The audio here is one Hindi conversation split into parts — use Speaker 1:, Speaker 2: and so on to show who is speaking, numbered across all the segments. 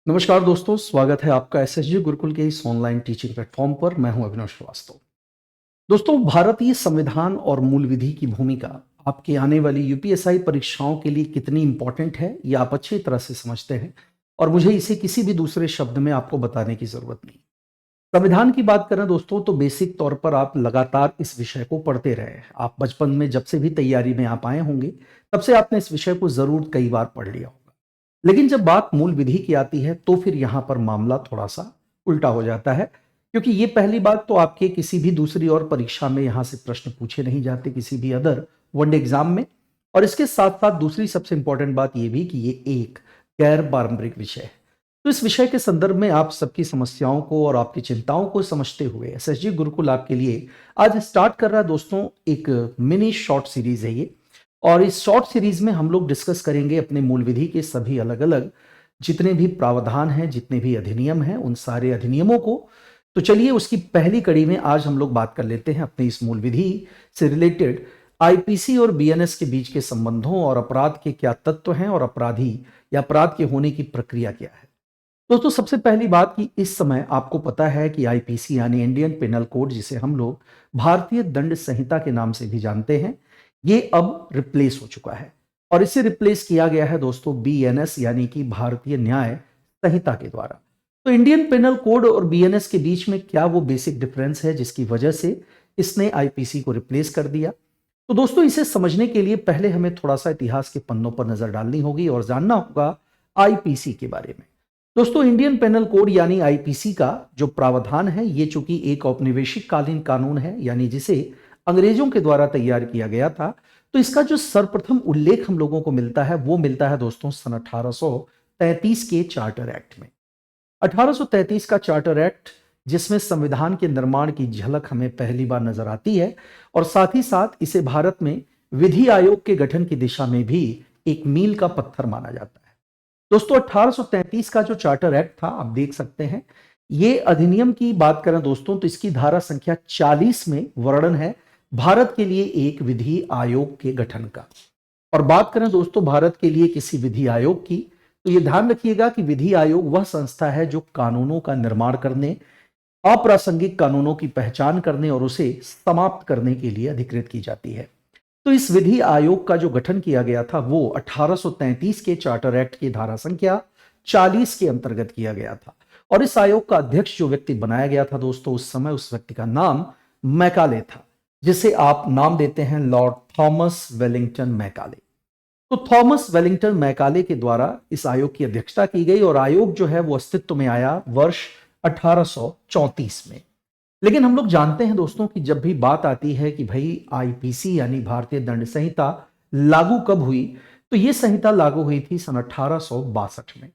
Speaker 1: नमस्कार दोस्तों, स्वागत है आपका एसएसजी गुरुकुल के इस ऑनलाइन टीचिंग प्लेटफॉर्म पर। मैं हूं अभिनव श्रीवास्तव। दोस्तों, भारतीय संविधान और मूल विधि की भूमिका आपकी आने वाली यूपीएसआई परीक्षाओं के लिए कितनी इंपॉर्टेंट है, ये आप अच्छी तरह से समझते हैं और मुझे इसे किसी भी दूसरे शब्द में आपको बताने की जरूरत नहीं। संविधान की बात करें दोस्तों, तो बेसिक तौर पर आप लगातार इस विषय को पढ़ते रहे हैं। आप बचपन में जब से भी तैयारी में आप आए होंगे, तब से आपने इस विषय को जरूर कई बार पढ़ लिया होगा। लेकिन जब बात मूल विधि की आती है, तो फिर यहां पर मामला थोड़ा सा उल्टा हो जाता है, क्योंकि ये पहली बात तो आपके किसी भी दूसरी और परीक्षा में यहां से प्रश्न पूछे नहीं जाते, किसी भी अदर वनडे एग्जाम में। और इसके साथ साथ दूसरी सबसे इंपॉर्टेंट बात यह भी कि ये एक गैर पारंपरिक विषय है। तो इस विषय के संदर्भ में आप सबकी समस्याओं को और आपकी चिंताओं को समझते हुए एसएसजी गुरुकुल आपके लिए आज स्टार्ट कर रहा है दोस्तों एक मिनी शॉर्ट सीरीज है ये। और इस शॉर्ट सीरीज में हम लोग डिस्कस करेंगे अपने मूल विधि के सभी अलग अलग जितने भी प्रावधान हैं, जितने भी अधिनियम हैं, उन सारे अधिनियमों को। तो चलिए उसकी पहली कड़ी में आज हम लोग बात कर लेते हैं अपने इस मूल विधि से रिलेटेड आईपीसी और बीएनएस के बीच के संबंधों और अपराध के क्या तत्व हैं और अपराधी या अपराध के होने की प्रक्रिया क्या है। दोस्तों, सबसे पहली बात कि इस समय आपको पता है कि आईपीसी यानी इंडियन पेनल कोड, जिसे हम लोग भारतीय दंड संहिता के नाम से भी जानते हैं, ये अब रिप्लेस हो चुका है और इसे रिप्लेस किया गया है दोस्तों बीएनएस यानी कि भारतीय न्याय संहिता के द्वारा। तो इंडियन पेनल कोड और बीएनएस के बीच में क्या वो बेसिक डिफरेंस है जिसकी वजह से इसने आईपीसी को रिप्लेस कर दिया। तो दोस्तों, इसे समझने के लिए पहले हमें थोड़ा सा इतिहास के पन्नों पर नजर डालनी होगी और जानना होगा आईपीसी के बारे में। दोस्तों, इंडियन पेनल कोड यानी आईपीसी का जो प्रावधान है, ये चूंकि एक औपनिवेशिक कालीन कानून है, यानी जिसे अंग्रेजों के द्वारा तैयार किया गया था, तो इसका जो सर्वप्रथम उल्लेख हम लोगों को मिलता है वो मिलता है दोस्तों सन 1833 के चार्टर एक्ट में। 1833 का चार्टर एक्ट, जिसमें संविधान के निर्माण की झलक हमें पहली बार नजर आती है और साथ ही साथ इसे भारत में विधि आयोग के गठन की दिशा में भी एक मील का पत्थर माना जाता है। दोस्तों, 1833 का जो चार्टर एक्ट था, आप देख सकते हैं, ये अधिनियम की बात करें दोस्तों तो इसकी धारा संख्या 40 में वर्णन है भारत के लिए एक विधि आयोग के गठन का। और बात करें दोस्तों भारत के लिए किसी विधि आयोग की, तो ये ध्यान रखिएगा कि विधि आयोग वह संस्था है जो कानूनों का निर्माण करने, अप्रासंगिक कानूनों की पहचान करने और उसे समाप्त करने के लिए अधिकृत की जाती है। तो इस विधि आयोग का जो गठन किया गया था वो 1833 के चार्टर एक्ट की धारा संख्या 40 के अंतर्गत किया गया था। और इस आयोग का अध्यक्ष जो व्यक्ति बनाया गया था दोस्तों, उस समय उस व्यक्ति का नाम मैकाले था, जिसे आप नाम देते हैं लॉर्ड थॉमस वेलिंगटन मैकाले। तो थॉमस वेलिंगटन मैकाले के द्वारा इस आयोग की अध्यक्षता की गई और आयोग जो है वो अस्तित्व में आया वर्ष 1834 में। लेकिन हम लोग जानते हैं दोस्तों कि जब भी बात आती है कि भाई आईपीसी यानी भारतीय दंड संहिता लागू कब हुई, तो यह संहिता लागू हुई थी सन 1862 में।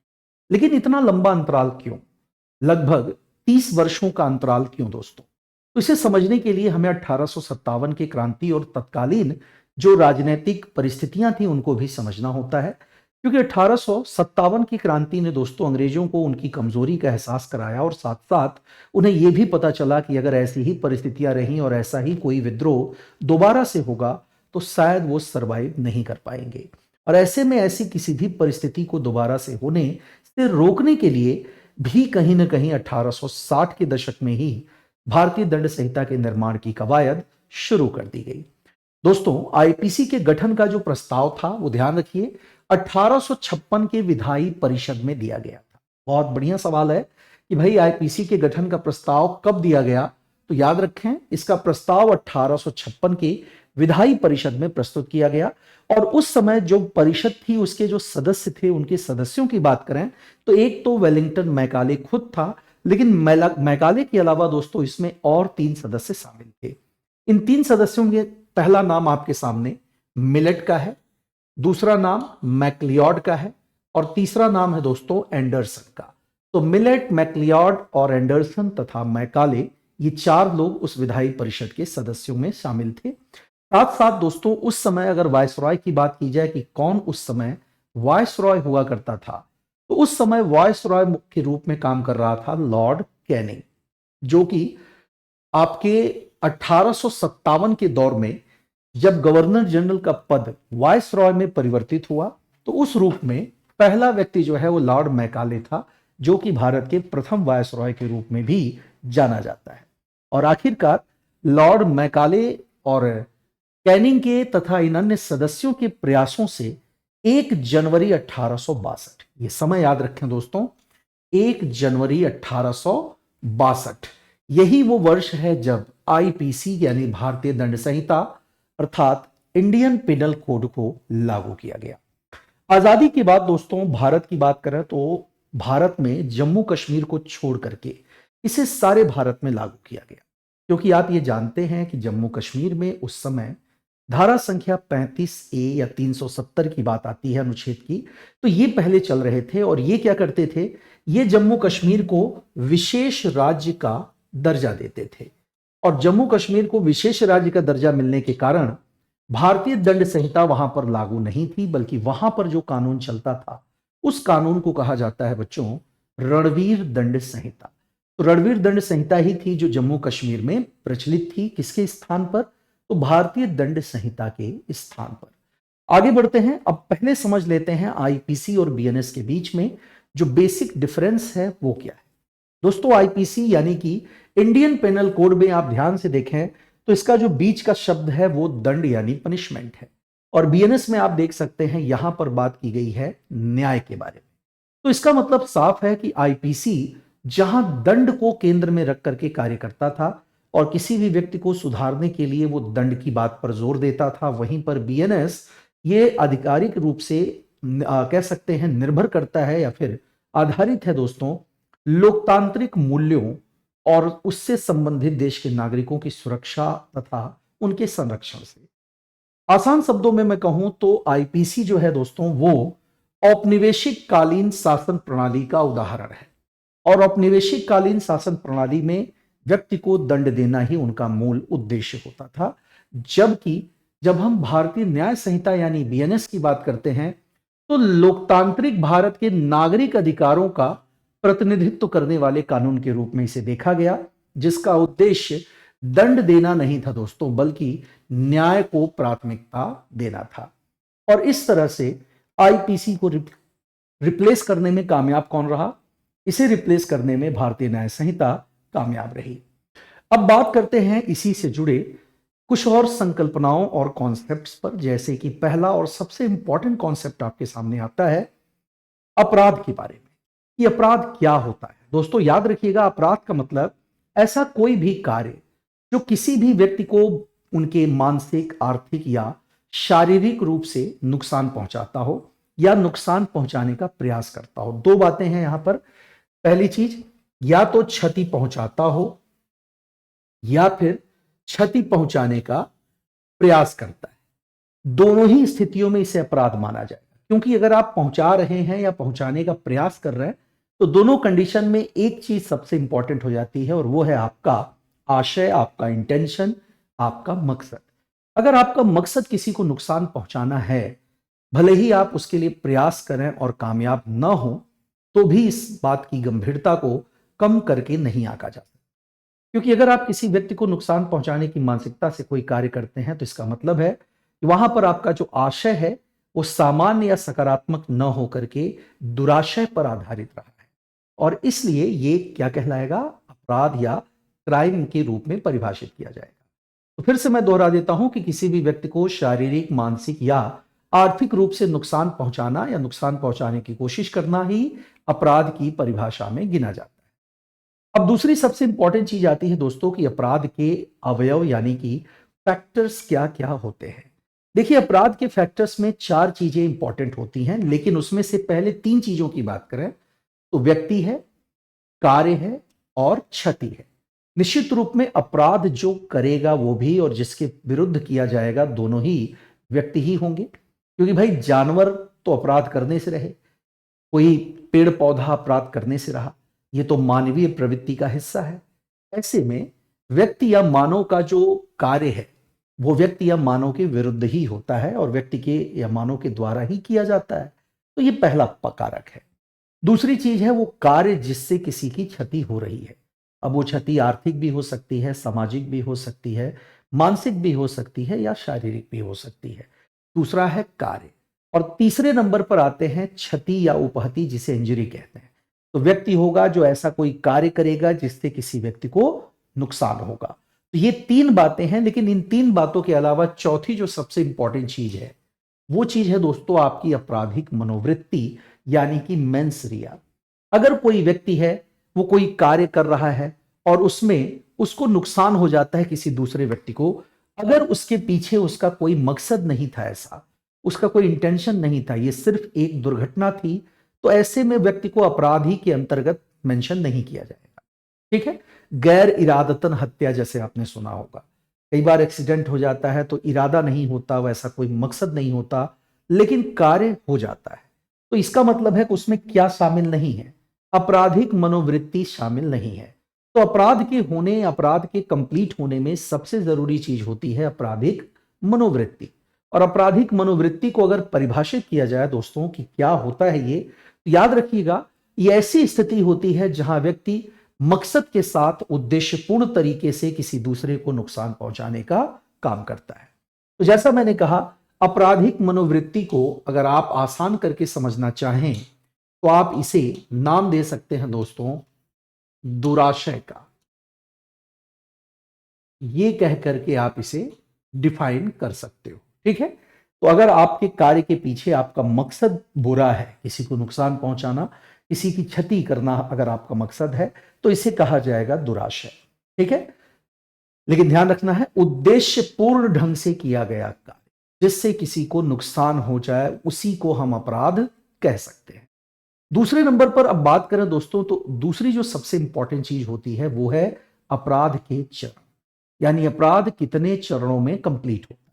Speaker 1: लेकिन इतना लंबा अंतराल क्यों, लगभग 30 वर्षों का अंतराल क्यों दोस्तों? तो इसे समझने के लिए हमें 1857 की क्रांति और तत्कालीन जो राजनीतिक परिस्थितियां थी उनको भी समझना होता है, क्योंकि 1857 की क्रांति ने दोस्तों अंग्रेजों को उनकी कमजोरी का एहसास कराया और साथ साथ उन्हें यह भी पता चला कि अगर ऐसी ही परिस्थितियां रहीं और ऐसा ही कोई विद्रोह दोबारा से होगा तो शायद वो सरवाइव नहीं कर पाएंगे। और ऐसे में ऐसी किसी भी परिस्थिति को दोबारा से होने से रोकने के लिए भी कहीं ना कहीं 1860 के दशक में ही भारतीय दंड संहिता के निर्माण की कवायद शुरू कर दी गई। दोस्तों, आईपीसी के गठन का जो प्रस्ताव था वो ध्यान रखिए 1856 के विधायी परिषद में दिया गया था। बहुत बढ़िया सवाल है कि भाई आईपीसी के गठन का प्रस्ताव कब दिया गया, तो याद रखें इसका प्रस्ताव 1856 के विधायी परिषद में प्रस्तुत किया गया। और उस समय जो परिषद थी उसके जो सदस्य थे, उनके सदस्यों की बात करें तो एक तो वेलिंगटन मैकाले खुद था, लेकिन मैकाले के अलावा दोस्तों इसमें और 3 सदस्य शामिल थे। इन 3 सदस्यों में पहला नाम आपके सामने मिलेट का है, दूसरा नाम मैक्लियॉड का है और तीसरा नाम है दोस्तों एंडरसन का। तो मिलेट, मैक्लियॉड और एंडरसन तथा मैकाले, ये 4 लोग उस विधायी परिषद के सदस्यों में शामिल थे। साथ साथ दोस्तों उस समय अगर वायसरॉय की बात की जाए कि कौन उस समय वायसरॉय हुआ करता था, तो उस समय वायसरॉय के रूप में काम कर रहा था लॉर्ड कैनिंग, जो कि आपके 1857 के दौर में जब गवर्नर जनरल का पद वायसरॉय में परिवर्तित हुआ, तो उस रूप में पहला व्यक्ति जो है वो लॉर्ड मैकाले था, जो कि भारत के प्रथम वायसरॉय के रूप में भी जाना जाता है। और आखिरकार लॉर्ड मैकाले और कैनिंग के तथा इन अन्य सदस्यों के प्रयासों से 1 जनवरी 1862, ये समय याद रखें दोस्तों, 1 जनवरी 1862, यही वो वर्ष है जब आईपीसी यानी भारतीय दंड संहिता अर्थात इंडियन पिनल कोड को लागू किया गया। आजादी के बाद दोस्तों भारत की बात करें तो भारत में जम्मू कश्मीर को छोड़ करके इसे सारे भारत में लागू किया गया, क्योंकि आप ये जानते हैं कि जम्मू कश्मीर में उस समय धारा संख्या 35A या 370 की बात आती है अनुच्छेद की, तो ये पहले चल रहे थे और ये क्या करते थे, ये जम्मू कश्मीर को विशेष राज्य का दर्जा देते थे। और जम्मू कश्मीर को विशेष राज्य का दर्जा मिलने के कारण भारतीय दंड संहिता वहां पर लागू नहीं थी, बल्कि वहां पर जो कानून चलता था उस कानून को कहा जाता है बच्चों रणवीर दंड संहिता। तो रणवीर दंड संहिता ही थी जो जम्मू कश्मीर में प्रचलित थी। किसके स्थान पर? तो भारतीय दंड संहिता के स्थान पर। आगे बढ़ते हैं, अब पहले समझ लेते हैं आईपीसी और बीएनएस के बीच में जो बेसिक डिफरेंस है वो क्या है। दोस्तों आईपीसी यानी कि इंडियन पेनल कोड में आप ध्यान से देखें तो इसका जो बीच का शब्द है वो दंड यानी पनिशमेंट है, और बीएनएस में आप देख सकते हैं यहां पर बात की गई है न्याय के बारे में। तो इसका मतलब साफ है कि आईपीसी जहां दंड को केंद्र में रख करके कार्य करता था और किसी भी व्यक्ति को सुधारने के लिए वो दंड की बात पर जोर देता था, वहीं पर बीएनएस ये आधिकारिक रूप से कह सकते हैं निर्भर करता है या फिर आधारित है दोस्तों लोकतांत्रिक मूल्यों और उससे संबंधित देश के नागरिकों की सुरक्षा तथा उनके संरक्षण से। आसान शब्दों में मैं कहूं तो आईपीसी जो है दोस्तों वो औपनिवेशिक कालीन शासन प्रणाली का उदाहरण है, और औपनिवेशिक कालीन शासन प्रणाली में व्यक्ति को दंड देना ही उनका मूल उद्देश्य होता था। जबकि जब हम भारतीय न्याय संहिता यानी बीएनएस की बात करते हैं तो लोकतांत्रिक भारत के नागरिक अधिकारों का प्रतिनिधित्व करने वाले कानून के रूप में इसे देखा गया, जिसका उद्देश्य दंड देना नहीं था दोस्तों, बल्कि न्याय को प्राथमिकता देना था। और इस तरह से आईपीसी को रिप्लेस करने में कामयाब कौन रहा? इसे रिप्लेस करने में भारतीय न्याय संहिता कामयाब रही। अब बात करते हैं इसी से जुड़े कुछ और संकल्पनाओं और कॉन्सेप्ट्स पर, जैसे कि पहला और सबसे इंपॉर्टेंट कॉन्सेप्ट आपके सामने आता है अपराध के बारे में। कि अपराध क्या होता है? दोस्तों याद रखिएगा, अपराध का मतलब ऐसा कोई भी कार्य जो किसी भी व्यक्ति को उनके मानसिक, आर्थिक या शारीरिक रूप से नुकसान पहुंचाता हो या नुकसान पहुंचाने का प्रयास करता हो। दो बातें हैं यहां पर। पहली चीज, या तो क्षति पहुंचाता हो या फिर क्षति पहुंचाने का प्रयास करता है। दोनों ही स्थितियों में इसे अपराध माना जाएगा, क्योंकि अगर आप पहुंचा रहे हैं या पहुंचाने का प्रयास कर रहे हैं तो दोनों कंडीशन में एक चीज सबसे इंपॉर्टेंट हो जाती है, और वो है आपका आशय, आपका इंटेंशन, आपका मकसद। अगर आपका मकसद किसी को नुकसान पहुंचाना है, भले ही आप उसके लिए प्रयास करें और कामयाब न हो, तो भी इस बात की गंभीरता को कम करके नहीं आंका जा सकता। क्योंकि अगर आप किसी व्यक्ति को नुकसान पहुंचाने की मानसिकता से कोई कार्य करते हैं तो इसका मतलब है कि वहां पर आपका जो आशय है वो सामान्य या सकारात्मक न होकर के दुराशय पर आधारित रहा है, और इसलिए ये क्या कहलाएगा? अपराध या क्राइम के रूप में परिभाषित किया जाएगा। तो फिर से मैं दोहरा देता हूं कि किसी भी व्यक्ति को शारीरिक, मानसिक या आर्थिक रूप से नुकसान पहुंचाना या नुकसान पहुंचाने की कोशिश करना ही अपराध की परिभाषा में गिना जाता है। अब दूसरी सबसे इंपॉर्टेंट चीज आती है दोस्तों कि अपराध के अवयव यानी कि फैक्टर्स क्या क्या होते हैं। देखिए, अपराध के फैक्टर्स में 4 चीजें इंपॉर्टेंट होती हैं, लेकिन उसमें से पहले 3 चीजों की बात करें तो व्यक्ति है, कार्य है और क्षति है। निश्चित रूप में अपराध जो करेगा वो भी और जिसके विरुद्ध किया जाएगा दोनों ही व्यक्ति ही होंगे, क्योंकि भाई जानवर तो अपराध करने से रहे, कोई पेड़ पौधा अपराध करने से रहा, ये तो मानवीय प्रवृत्ति का हिस्सा है। ऐसे में व्यक्ति या मानव का जो कार्य है वो व्यक्ति या मानव के विरुद्ध ही होता है और व्यक्ति के या मानव के द्वारा ही किया जाता है। तो ये पहला कारक है। दूसरी चीज है वो कार्य जिससे किसी की क्षति हो रही है। अब वो क्षति आर्थिक भी हो सकती है, सामाजिक भी हो सकती है, मानसिक भी हो सकती है या शारीरिक भी हो सकती है। दूसरा है कार्य, और तीसरे नंबर पर आते हैं क्षति या उपहति, जिसे इंजरी कहते हैं। तो व्यक्ति होगा जो ऐसा कोई कार्य करेगा जिससे किसी व्यक्ति को नुकसान होगा। तो ये 3 बातें हैं, लेकिन इन 3 बातों के अलावा चौथी जो सबसे इंपॉर्टेंट चीज है, वो चीज है दोस्तों आपकी आपराधिक मनोवृत्ति, यानी कि मेंस रिया। अगर कोई व्यक्ति है, वो कोई कार्य कर रहा है और उसमें उसको नुकसान हो जाता है किसी दूसरे व्यक्ति को, अगर उसके पीछे उसका कोई मकसद नहीं था, ऐसा उसका कोई इंटेंशन नहीं था, ये सिर्फ एक दुर्घटना थी, तो ऐसे में व्यक्ति को अपराधी के अंतर्गत मेंशन नहीं किया जाएगा। ठीक है। गैर इरादतन हत्या जैसे आपने सुना होगा, कई बार एक्सीडेंट हो जाता है तो इरादा नहीं होता, वैसा कोई मकसद नहीं होता, लेकिन कार्य हो जाता है, तो इसका मतलब है कि उसमें क्या शामिल नहीं है, आपराधिक मनोवृत्ति शामिल नहीं है। तो अपराध के होने, अपराध के कंप्लीट होने में सबसे जरूरी चीज होती है आपराधिक मनोवृत्ति। और आपराधिक मनोवृत्ति को अगर परिभाषित किया जाए दोस्तों कि क्या होता है ये, तो याद रखिएगा, ये ऐसी स्थिति होती है जहां व्यक्ति मकसद के साथ उद्देश्यपूर्ण तरीके से किसी दूसरे को नुकसान पहुंचाने का काम करता है। तो जैसा मैंने कहा, आपराधिक मनोवृत्ति को अगर आप आसान करके समझना चाहें तो आप इसे नाम दे सकते हैं दोस्तों दुराशय का। ये कह करके आप इसे डिफाइन कर सकते हो। ठीक है। तो अगर आपके कार्य के पीछे आपका मकसद बुरा है, किसी को नुकसान पहुंचाना, किसी की क्षति करना अगर आपका मकसद है, तो इसे कहा जाएगा दुराशय। ठीक है। लेकिन ध्यान रखना है, उद्देश्यपूर्ण ढंग से किया गया कार्य जिससे किसी को नुकसान हो जाए, उसी को हम अपराध कह सकते हैं। दूसरे नंबर पर अब बात करें दोस्तों, तो दूसरी जो सबसे इंपॉर्टेंट चीज होती है वो है अपराध के चरण, यानी अपराध कितने चरणों में कंप्लीट होता है।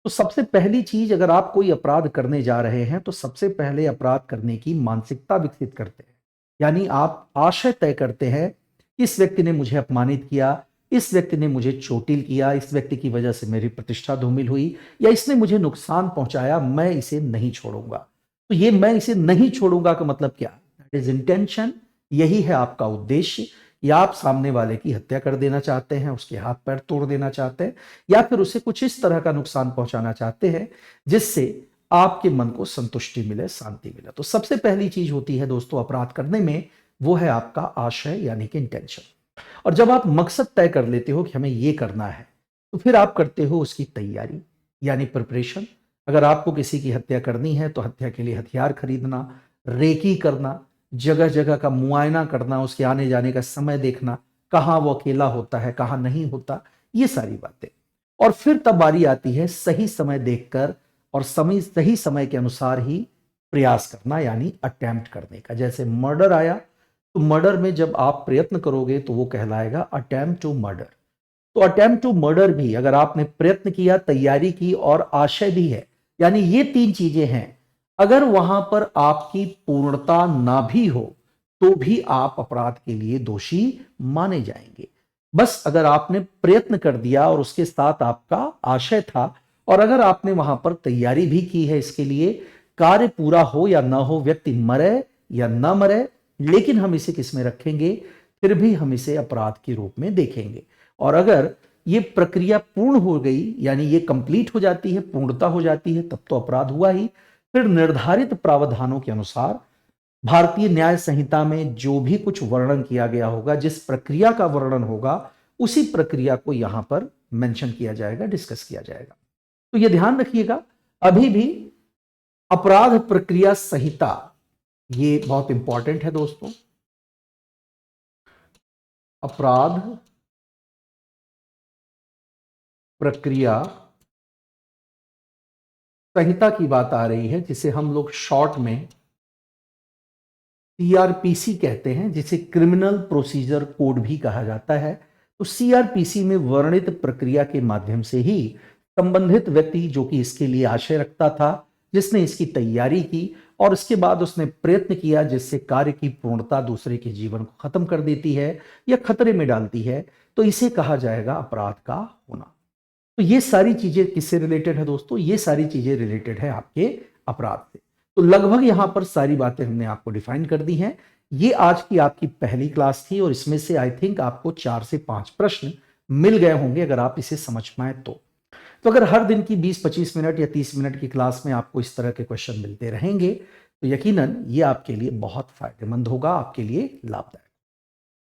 Speaker 1: तो सबसे पहली चीज, अगर आप कोई अपराध करने जा रहे हैं तो सबसे पहले अपराध करने की मानसिकता विकसित करते हैं, यानी आप आशय तय करते हैं, इस व्यक्ति ने मुझे अपमानित किया, इस व्यक्ति ने मुझे चोटिल किया, इस व्यक्ति की वजह से मेरी प्रतिष्ठा धूमिल हुई, या इसने मुझे नुकसान पहुंचाया, मैं इसे नहीं छोड़ूंगा। तो ये मैं इसे नहीं छोड़ूंगा का मतलब क्या? दैट इज इंटेंशन, यही है आपका उद्देश्य। या आप सामने वाले की हत्या कर देना चाहते हैं, उसके हाथ पैर तोड़ देना चाहते हैं, या फिर उसे कुछ इस तरह का नुकसान पहुंचाना चाहते हैं जिससे आपके मन को संतुष्टि मिले, शांति मिले। तो सबसे पहली चीज होती है दोस्तों अपराध करने में, वो है आपका आशय यानी कि इंटेंशन। और जब आप मकसद तय कर लेते हो कि हमें ये करना है, तो फिर आप करते हो उसकी तैयारी यानी प्रिपरेशन। अगर आपको किसी की हत्या करनी है तो हत्या के लिए हथियार खरीदना, रेकी करना, जगह जगह का मुआयना करना, उसके आने जाने का समय देखना, कहाँ वो अकेला होता है, कहाँ नहीं होता, ये सारी बातें। और फिर तब बारी आती है सही समय देखकर और सही समय के अनुसार ही प्रयास करना, यानी अटेम्प्ट करने का। जैसे मर्डर आया, तो मर्डर में जब आप प्रयत्न करोगे तो वो कहलाएगा अटेम्प्ट टू मर्डर। तो अटेम्प्ट टू मर्डर भी अगर आपने प्रयत्न किया, तैयारी की और आशय भी है, यानी ये 3 चीजें हैं, अगर वहां पर आपकी पूर्णता ना भी हो तो भी आप अपराध के लिए दोषी माने जाएंगे। बस अगर आपने प्रयत्न कर दिया और उसके साथ आपका आशय था, और अगर आपने वहां पर तैयारी भी की है इसके लिए, कार्य पूरा हो या ना हो, व्यक्ति मरे या ना मरे, लेकिन हम इसे किस में रखेंगे, फिर भी हम इसे अपराध के रूप में देखेंगे। और अगर ये प्रक्रिया पूर्ण हो गई, यानी ये कंप्लीट हो जाती है, पूर्णता हो जाती है, तब तो अपराध हुआ ही। फिर निर्धारित प्रावधानों के अनुसार भारतीय न्याय संहिता में जो भी कुछ वर्णन किया गया होगा, जिस प्रक्रिया का वर्णन होगा, उसी प्रक्रिया को यहां पर मेंशन किया जाएगा, डिस्कस किया जाएगा। तो ये ध्यान रखिएगा, अभी भी अपराध प्रक्रिया संहिता ये बहुत इंपॉर्टेंट है दोस्तों। अपराध प्रक्रिया संहिता की बात आ रही है, जिसे हम लोग शॉर्ट में सीआरपीसी कहते हैं, जिसे क्रिमिनल प्रोसीजर कोड भी कहा जाता है। तो सीआरपीसी में वर्णित प्रक्रिया के माध्यम से ही संबंधित व्यक्ति, जो कि इसके लिए आशय रखता था, जिसने इसकी तैयारी की और उसके बाद उसने प्रयत्न किया जिससे कार्य की पूर्णता दूसरे के जीवन को खत्म कर देती है या खतरे में डालती है, तो इसे कहा जाएगा अपराध का होना। तो ये सारी चीजें किससे रिलेटेड है दोस्तों? ये सारी चीजें रिलेटेड है आपके अपराध से। तो लगभग यहां पर सारी बातें हमने आपको डिफाइन कर दी हैं। ये आज की आपकी पहली क्लास थी और इसमें से आई थिंक आपको 4 से 5 प्रश्न मिल गए होंगे अगर आप इसे समझ पाए तो अगर हर दिन की 20-25 मिनट या 30 मिनट की क्लास में आपको इस तरह के क्वेश्चन मिलते रहेंगे तो यकीनन ये आपके लिए बहुत फायदेमंद होगा, आपके लिए लाभदायक।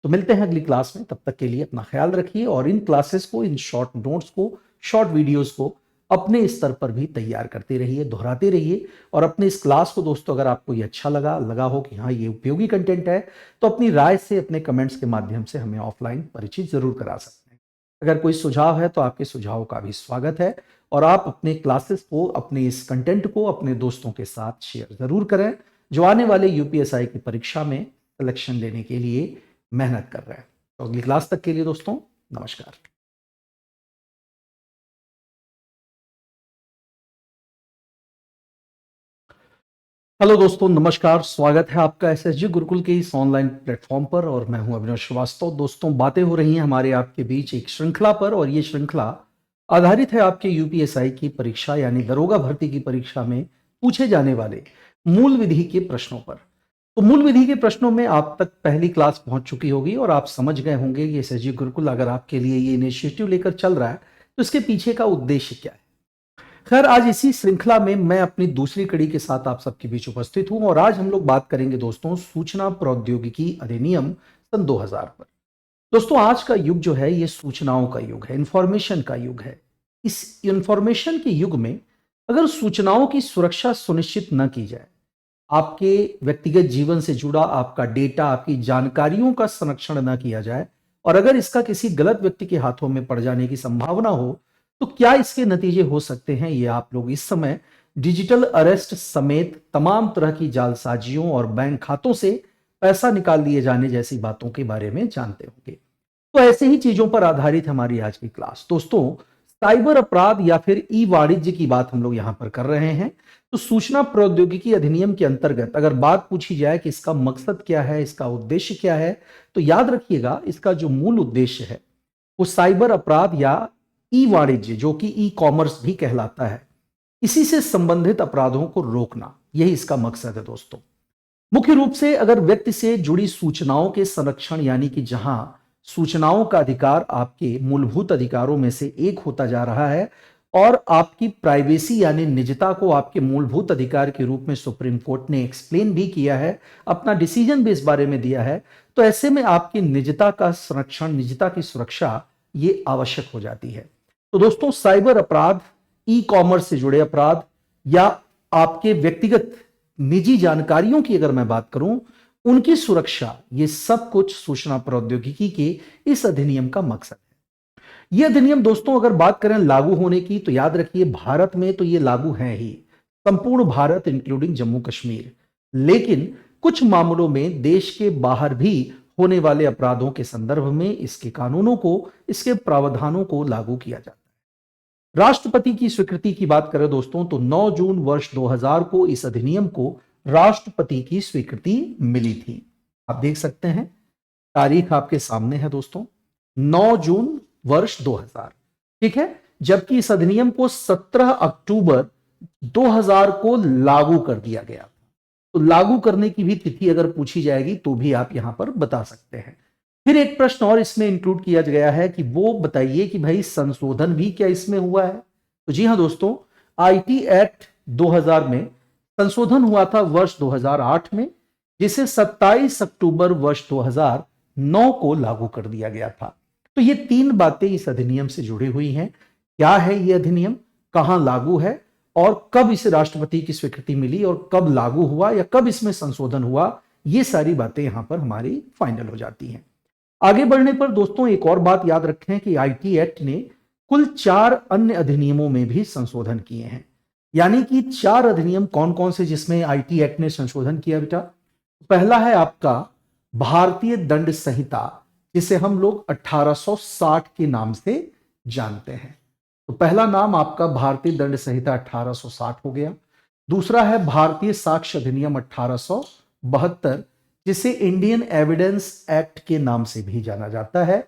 Speaker 1: तो मिलते हैं अगली क्लास में, तब तक के लिए अपना ख्याल रखिए और इन क्लासेस को, इन शॉर्ट नोट्स को, शॉर्ट वीडियोस को अपने स्तर पर भी तैयार करते रहिए, दोहराते रहिए। और अपने इस क्लास को दोस्तों अगर आपको ये अच्छा लगा हो कि हाँ ये उपयोगी कंटेंट है, तो अपनी राय से, अपने कमेंट्स के माध्यम से हमें ऑफलाइन परिचित जरूर करा सकते हैं। अगर कोई सुझाव है तो आपके सुझाव का भी स्वागत है और आप अपने क्लासेस को, अपने इस कंटेंट को अपने दोस्तों के साथ शेयर जरूर करें जो आने वाले यूपीएसआई की परीक्षा में सिलेक्शन लेने के लिए मेहनत कर रहे हैं। तो अगली क्लास तक के लिए दोस्तों नमस्कार। हेलो दोस्तों, नमस्कार। स्वागत है आपका एसएसजी गुरुकुल के इस ऑनलाइन प्लेटफॉर्म पर और मैं हूं अविनाश श्रीवास्तव। दोस्तों, बातें हो रही हैं हमारे आपके बीच एक श्रृंखला पर और ये श्रृंखला आधारित है आपके यूपीएसआई की परीक्षा यानी दरोगा भर्ती की परीक्षा में पूछे जाने वाले मूल विधि के प्रश्नों पर। तो मूल विधि के प्रश्नों में आप तक पहली क्लास पहुंच चुकी होगी और आप समझ गए होंगे कि एसएसजी गुरुकुल अगर आपके लिए ये इनिशिएटिव लेकर चल रहा है तो इसके पीछे का उद्देश्य क्या है। खैर, आज इसी श्रृंखला में मैं अपनी दूसरी कड़ी के साथ आप सबके बीच उपस्थित हूं और आज हम लोग बात करेंगे दोस्तों सूचना प्रौद्योगिकी अधिनियम सन 2000 पर। दोस्तों, आज का युग जो है ये सूचनाओं का युग है, इंफॉर्मेशन का युग है। इस इंफॉर्मेशन के युग में अगर सूचनाओं की सुरक्षा सुनिश्चित न की जाए, आपके व्यक्तिगत जीवन से जुड़ा आपका डेटा, आपकी जानकारियों का संरक्षण न किया जाए और अगर इसका किसी गलत व्यक्ति के हाथों में पड़ जाने की संभावना हो, तो क्या इसके नतीजे हो सकते हैं, ये आप लोग इस समय डिजिटल अरेस्ट समेत तमाम तरह की जालसाजियों और बैंक खातों से पैसा निकाल लिए जाने जैसी बातों के बारे में जानते होंगे। तो ऐसे ही चीजों पर आधारित हमारी आज की क्लास। दोस्तों, साइबर अपराध या फिर ई वाणिज्य की बात हम लोग यहां पर कर रहे हैं। तो सूचना प्रौद्योगिकी अधिनियम के अंतर्गत अगर बात पूछी जाए कि इसका मकसद क्या है, इसका उद्देश्य क्या है, तो याद रखिएगा इसका जो मूल उद्देश्य है वो साइबर अपराध या ई वाणिज्य, जो कि ई कॉमर्स भी कहलाता है, इसी से संबंधित अपराधों को रोकना, यही इसका मकसद है दोस्तों। मुख्य रूप से अगर व्यक्ति से जुड़ी सूचनाओं के संरक्षण यानी कि जहां सूचनाओं का अधिकार आपके मूलभूत अधिकारों में से एक होता जा रहा है और आपकी प्राइवेसी यानी निजता को आपके मूलभूत अधिकार के रूप में सुप्रीम कोर्ट ने एक्सप्लेन भी किया है, अपना डिसीजन भी इस बारे में दिया है, तो ऐसे में आपकी निजता का संरक्षण, निजता की सुरक्षा ये आवश्यक हो जाती है। तो दोस्तों, साइबर अपराध, ई कॉमर्स से जुड़े अपराध या आपके व्यक्तिगत निजी जानकारियों की अगर मैं बात करूं, उनकी सुरक्षा, ये सब कुछ सूचना प्रौद्योगिकी के इस अधिनियम का मकसद है। यह अधिनियम दोस्तों अगर बात करें लागू होने की, तो याद रखिए भारत में तो ये लागू है ही, संपूर्ण भारत इंक्लूडिंग जम्मू कश्मीर। लेकिन कुछ मामलों में देश के बाहर भी होने वाले अपराधों के संदर्भ में इसके कानूनों को, इसके प्रावधानों को लागू किया जाता है। राष्ट्रपति की स्वीकृति की बात करें दोस्तों, तो 9 जून वर्ष 2000 को इस अधिनियम को राष्ट्रपति की स्वीकृति मिली थी। आप देख सकते हैं, तारीख आपके सामने है दोस्तों, 9 जून वर्ष 2000, ठीक है। जबकि इस अधिनियम को 17 अक्टूबर 2000 को लागू कर दिया गया। तो लागू करने की भी तिथि अगर पूछी जाएगी तो भी आप यहां पर बता सकते हैं। फिर एक प्रश्न और इसमें इंक्लूड किया गया है कि वो बताइए कि भाई संशोधन भी क्या इसमें हुआ है। तो जी हां दोस्तों, आईटी एक्ट 2000 में संशोधन हुआ था वर्ष 2008 में, जिसे 27 अक्टूबर वर्ष 2009 को लागू कर दिया गया था। तो ये तीन बातें इस अधिनियम से जुड़ी हुई हैं। क्या है ये अधिनियम, कहां लागू है और कब इसे राष्ट्रपति की स्वीकृति मिली और कब लागू हुआ या कब इसमें संशोधन हुआ, ये सारी बातें यहां पर हमारी फाइनल हो जाती हैं। आगे बढ़ने पर दोस्तों एक और बात याद रखें कि आईटी एक्ट ने कुल 4 अन्य अधिनियमों में भी संशोधन किए हैं। यानी कि 4 अधिनियम कौन कौन से जिसमें आईटी एक्ट ने संशोधन किया बेटा? पहला है आपका भारतीय दंड संहिता, जिसे हम लोग 1860 के नाम से जानते हैं। तो पहला नाम आपका भारतीय दंड संहिता 1860 हो गया। दूसरा है भारतीय साक्ष्य अधिनियम 1872, जिसे इंडियन एविडेंस एक्ट के नाम से भी जाना जाता है।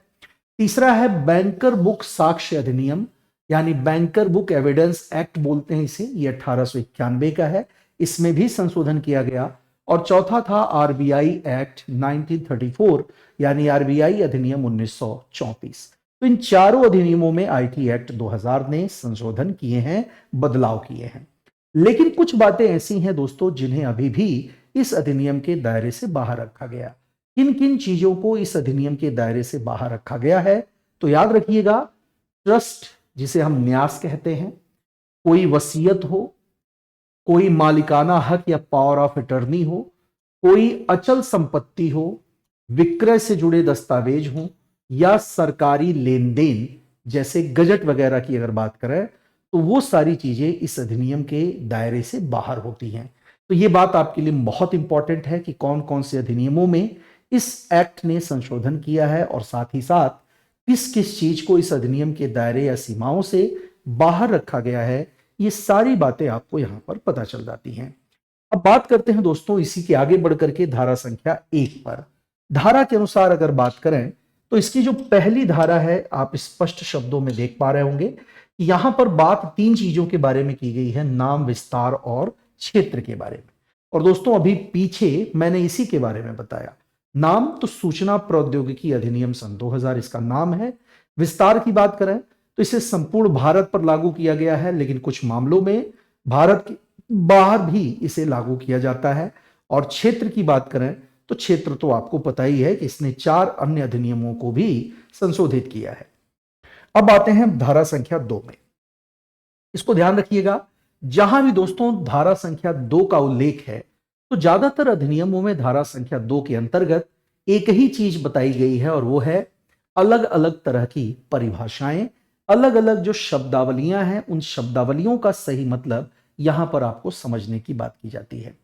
Speaker 1: तीसरा है बैंकर बुक साक्ष्य अधिनियम, यानी बैंकर बुक एविडेंस एक्ट बोलते हैं इसे, ये 1891 का है, इसमें भी संशोधन किया गया। और चौथा था आरबीआई एक्ट 1934, यानी आरबीआई अधिनियम 1934। तो इन चारों अधिनियमों में आईटी एक्ट 2000 ने संशोधन किए हैं, बदलाव किए हैं। लेकिन कुछ बातें ऐसी हैं दोस्तों जिन्हें अभी भी इस अधिनियम के दायरे से बाहर रखा गया। किन किन चीजों को इस अधिनियम के दायरे से बाहर रखा गया है, तो याद रखिएगा, ट्रस्ट जिसे हम न्यास कहते हैं, कोई वसीयत हो, कोई मालिकाना हक या पावर ऑफ अटर्नी हो, कोई अचल संपत्ति हो, विक्रय से जुड़े दस्तावेज हो, या सरकारी लेन देन जैसे गजट वगैरह की अगर बात करें तो वो सारी चीजें इस अधिनियम के दायरे से बाहर होती हैं। तो ये बात आपके लिए बहुत इंपॉर्टेंट है कि कौन कौन से अधिनियमों में इस एक्ट ने संशोधन किया है और साथ ही साथ किस किस चीज को इस अधिनियम के दायरे या सीमाओं से बाहर रखा गया है। ये सारी बातें आपको यहां पर पता चल जाती हैं। अब बात करते हैं दोस्तों इसी के आगे बढ़कर के धारा संख्या 1 पर। धारा के अनुसार अगर बात करें तो इसकी जो पहली धारा है, आप स्पष्ट शब्दों में देख पा रहे होंगे कि यहां पर बात 3 चीजों के बारे में की गई है, नाम, विस्तार और क्षेत्र के बारे में। और दोस्तों अभी पीछे मैंने इसी के बारे में बताया। नाम तो सूचना प्रौद्योगिकी अधिनियम सन 2000 इसका नाम है। विस्तार की बात करें तो इसे संपूर्ण भारत पर लागू किया गया है, लेकिन कुछ मामलों में भारत के बाहर भी इसे लागू किया जाता है। और क्षेत्र की बात करें तो क्षेत्र तो आपको पता ही है कि इसने 4 अन्य अधिनियमों को भी संशोधित किया है। अब आते हैं धारा संख्या 2 में। इसको ध्यान रखिएगा, जहां भी दोस्तों धारा संख्या 2 का उल्लेख है तो ज्यादातर अधिनियमों में धारा संख्या 2 के अंतर्गत एक ही चीज बताई गई है और वो है अलग अलग तरह की परिभाषाएं, अलग अलग जो शब्दावलियां हैं उन शब्दावलियों का सही मतलब यहां पर आपको समझने की बात की जाती है।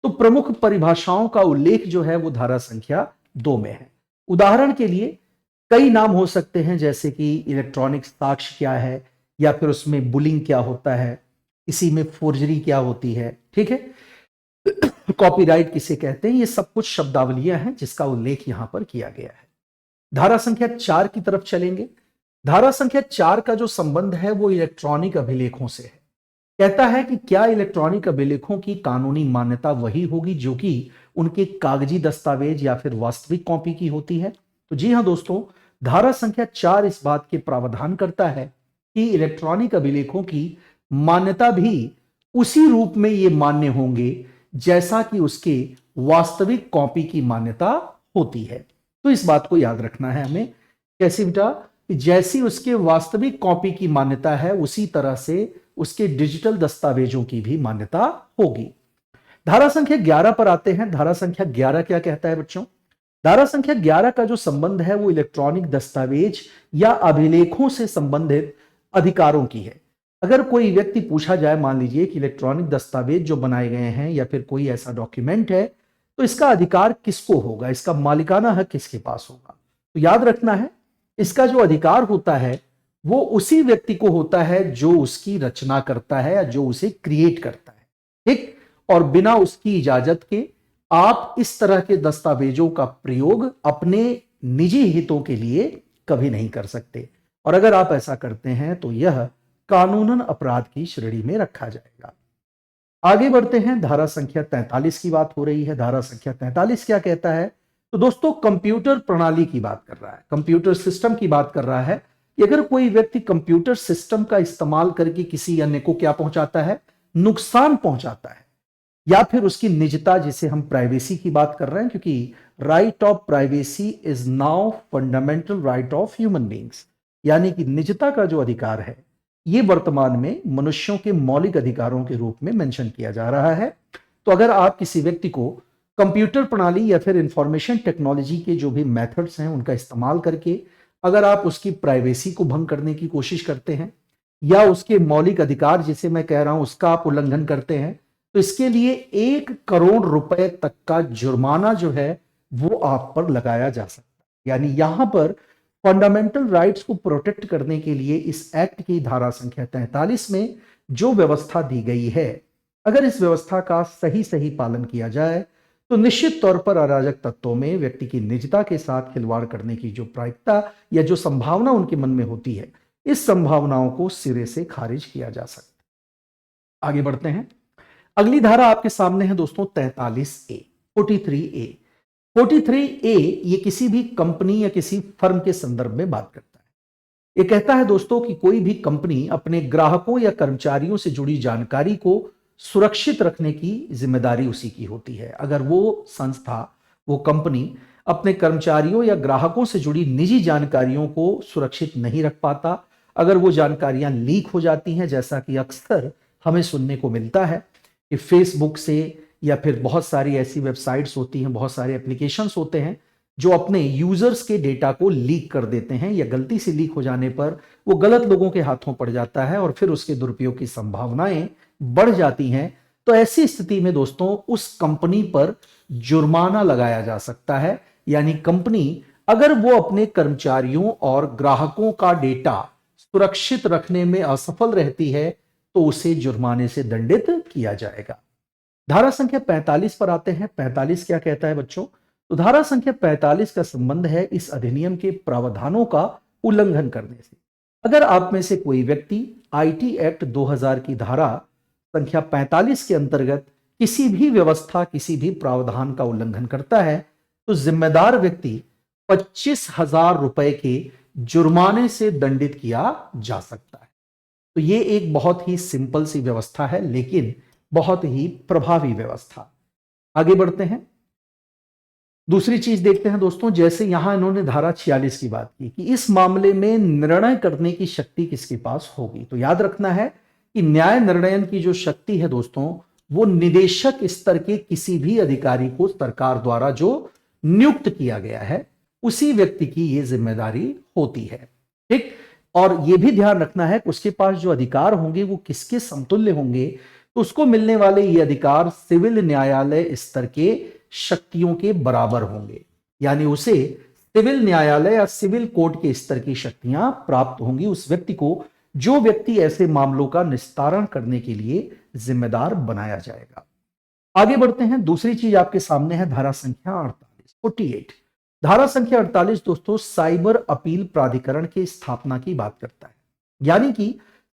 Speaker 1: तो प्रमुख परिभाषाओं का उल्लेख जो है वो धारा संख्या 2 में है। उदाहरण के लिए कई नाम हो सकते हैं, जैसे कि इलेक्ट्रॉनिक साक्ष्य क्या है, या फिर उसमें बुलिंग क्या होता है, इसी में फोर्जरी क्या होती है, ठीक है, कॉपीराइट किसे कहते हैं, ये सब कुछ शब्दावलियां हैं जिसका उल्लेख यहां पर किया गया है। धारा संख्या 4 की तरफ चलेंगे। धारा संख्या 4 का जो संबंध है वो इलेक्ट्रॉनिक अभिलेखों से है। कहता है कि क्या इलेक्ट्रॉनिक अभिलेखों की कानूनी मान्यता वही होगी जो कि उनके कागजी दस्तावेज या फिर वास्तविक कॉपी की होती है। तो जी हां दोस्तों, धारा संख्या 4 इस बात के प्रावधान करता है कि इलेक्ट्रॉनिक अभिलेखों की मान्यता भी उसी रूप में ये मान्य होंगे जैसा कि उसके वास्तविक कॉपी की मान्यता होती है। तो इस बात को याद रखना है हमें। कैसे बेटा? जैसी उसके वास्तविक कॉपी की मान्यता है उसी तरह से उसके डिजिटल दस्तावेजों की भी मान्यता होगी। धारा संख्या 11 पर आते हैं। धारा संख्या 11 क्या कहता है बच्चों? धारा संख्या 11 का जो संबंध है वो इलेक्ट्रॉनिक दस्तावेज या अभिलेखों से संबंधित अधिकारों की है। अगर कोई व्यक्ति पूछा जाए, मान लीजिए कि इलेक्ट्रॉनिक दस्तावेज जो बनाए गए हैं या फिर कोई ऐसा डॉक्यूमेंट है, तो इसका अधिकार किसको होगा, इसका मालिकाना हक किसके पास होगा? तो याद रखना है, इसका जो अधिकार होता है वो उसी व्यक्ति को होता है जो उसकी रचना करता है या जो उसे क्रिएट करता है, ठीक। और बिना उसकी इजाजत के आप इस तरह के दस्तावेजों का प्रयोग अपने निजी हितों के लिए कभी नहीं कर सकते, और अगर आप ऐसा करते हैं तो यह कानूनन अपराध की श्रेणी में रखा जाएगा। आगे बढ़ते हैं। धारा संख्या 43 की बात हो रही है। धारा संख्या 43 क्या कहता है? तो दोस्तों कंप्यूटर प्रणाली की बात कर रहा है, कंप्यूटर सिस्टम की बात कर रहा है कि अगर कोई व्यक्ति कंप्यूटर सिस्टम का इस्तेमाल करके किसी अन्य को क्या पहुंचाता है, नुकसान पहुंचाता है, या फिर उसकी निजता, जिसे हम प्राइवेसी की बात कर रहे हैं, क्योंकि right of privacy is now fundamental right of human beings, यानी कि निजता का जो अधिकार है ये वर्तमान में मनुष्यों के मौलिक अधिकारों के रूप में मेंशन किया जा रहा है। तो अगर आप किसी व्यक्ति को कंप्यूटर प्रणाली या फिर इंफॉर्मेशन टेक्नोलॉजी के जो भी मेथड्स हैं उनका इस्तेमाल करके अगर आप उसकी प्राइवेसी को भंग करने की कोशिश करते हैं या उसके मौलिक अधिकार, जिसे मैं कह रहा हूं, उसका आप उल्लंघन करते हैं, तो इसके लिए 1 करोड़ रुपए तक का जुर्माना जो है वो आप पर लगाया जा सकता है। यानी यहां पर फंडामेंटल राइट्स को प्रोटेक्ट करने के लिए इस एक्ट की धारा संख्या 43 में जो व्यवस्था दी गई है, अगर इस व्यवस्था का सही सही पालन किया जाए तो निश्चित तौर पर अराजक तत्वों में व्यक्ति की निजता के साथ खिलवाड़ करने की जो प्रायिकता या जो संभावना उनके मन में होती है, इस संभावनाओं को सिरे से खारिज किया जा सकता है। आगे बढ़ते हैं। अगली धारा आपके सामने है दोस्तों 43A, 43A। 43A ये किसी भी कंपनी या किसी फर्म के संदर्भ में बात करता है। ये कहता है दोस्तों कि कोई भी कंपनी अपने ग्राहकों या कर्मचारियों से जुड़ी जानकारी को सुरक्षित रखने की जिम्मेदारी उसी की होती है। अगर वो संस्था, वो कंपनी अपने कर्मचारियों या ग्राहकों से जुड़ी निजी जानकारियों को सुरक्षित नहीं रख पाता, अगर वो जानकारियां लीक हो जाती हैं, जैसा कि अक्सर हमें सुनने को मिलता है कि फेसबुक से या फिर बहुत सारी ऐसी वेबसाइट्स होती हैं, बहुत सारे एप्लीकेशंस होते हैं जो अपने यूजर्स के डेटा को लीक कर देते हैं, या गलती से लीक हो जाने पर वो गलत लोगों के हाथों पड़ जाता है और फिर उसके दुरुपयोग की संभावनाएं बढ़ जाती हैं। तो ऐसी स्थिति में दोस्तों उस कंपनी पर जुर्माना लगाया जा सकता है। यानी कंपनी अगर वो अपने कर्मचारियों और ग्राहकों का डेटा सुरक्षित रखने में असफल रहती है तो उसे जुर्माने से दंडित किया जाएगा। धारा संख्या 45 पर आते हैं। 45 क्या कहता है बच्चों? तो धारा संख्या 45 का संबंध है इस अधिनियम के प्रावधानों का उल्लंघन करने से। अगर आप में से कोई व्यक्ति आईटी एक्ट 2000 की धारा संख्या 45 के अंतर्गत किसी भी व्यवस्था, किसी भी प्रावधान का उल्लंघन करता है तो जिम्मेदार व्यक्ति 25,000 रुपए के जुर्माने से दंडित किया जा सकता है। तो ये एक बहुत ही सिंपल सी व्यवस्था है, लेकिन बहुत ही प्रभावी व्यवस्था। आगे बढ़ते हैं, दूसरी चीज देखते हैं दोस्तों। जैसे यहां इन्होंने धारा 46 की बात की कि इस मामले में निर्णय करने की शक्ति किसके पास होगी, तो याद रखना है कि न्याय निर्णयन की जो शक्ति है दोस्तों, वो निदेशक स्तर के किसी भी अधिकारी को सरकार द्वारा जो नियुक्त किया गया है उसी व्यक्ति की ये जिम्मेदारी होती है। ठीक, और ये भी ध्यान रखना है कि उसके पास जो अधिकार होंगे वो किसके समतुल्य होंगे, तो उसको मिलने वाले ये अधिकार सिविल न्यायालय स्तर के शक्तियों के बराबर होंगे। यानी उसे सिविल न्यायालय या सिविल कोर्ट के स्तर की शक्तियां प्राप्त होंगी उस व्यक्ति को, जो व्यक्ति ऐसे मामलों का निस्तारण करने के लिए जिम्मेदार बनाया जाएगा। आगे बढ़ते हैं, दूसरी चीज आपके सामने है धारा संख्या 48। धारा संख्या 48 दोस्तों साइबर अपील प्राधिकरण की स्थापना की बात करता है। यानी कि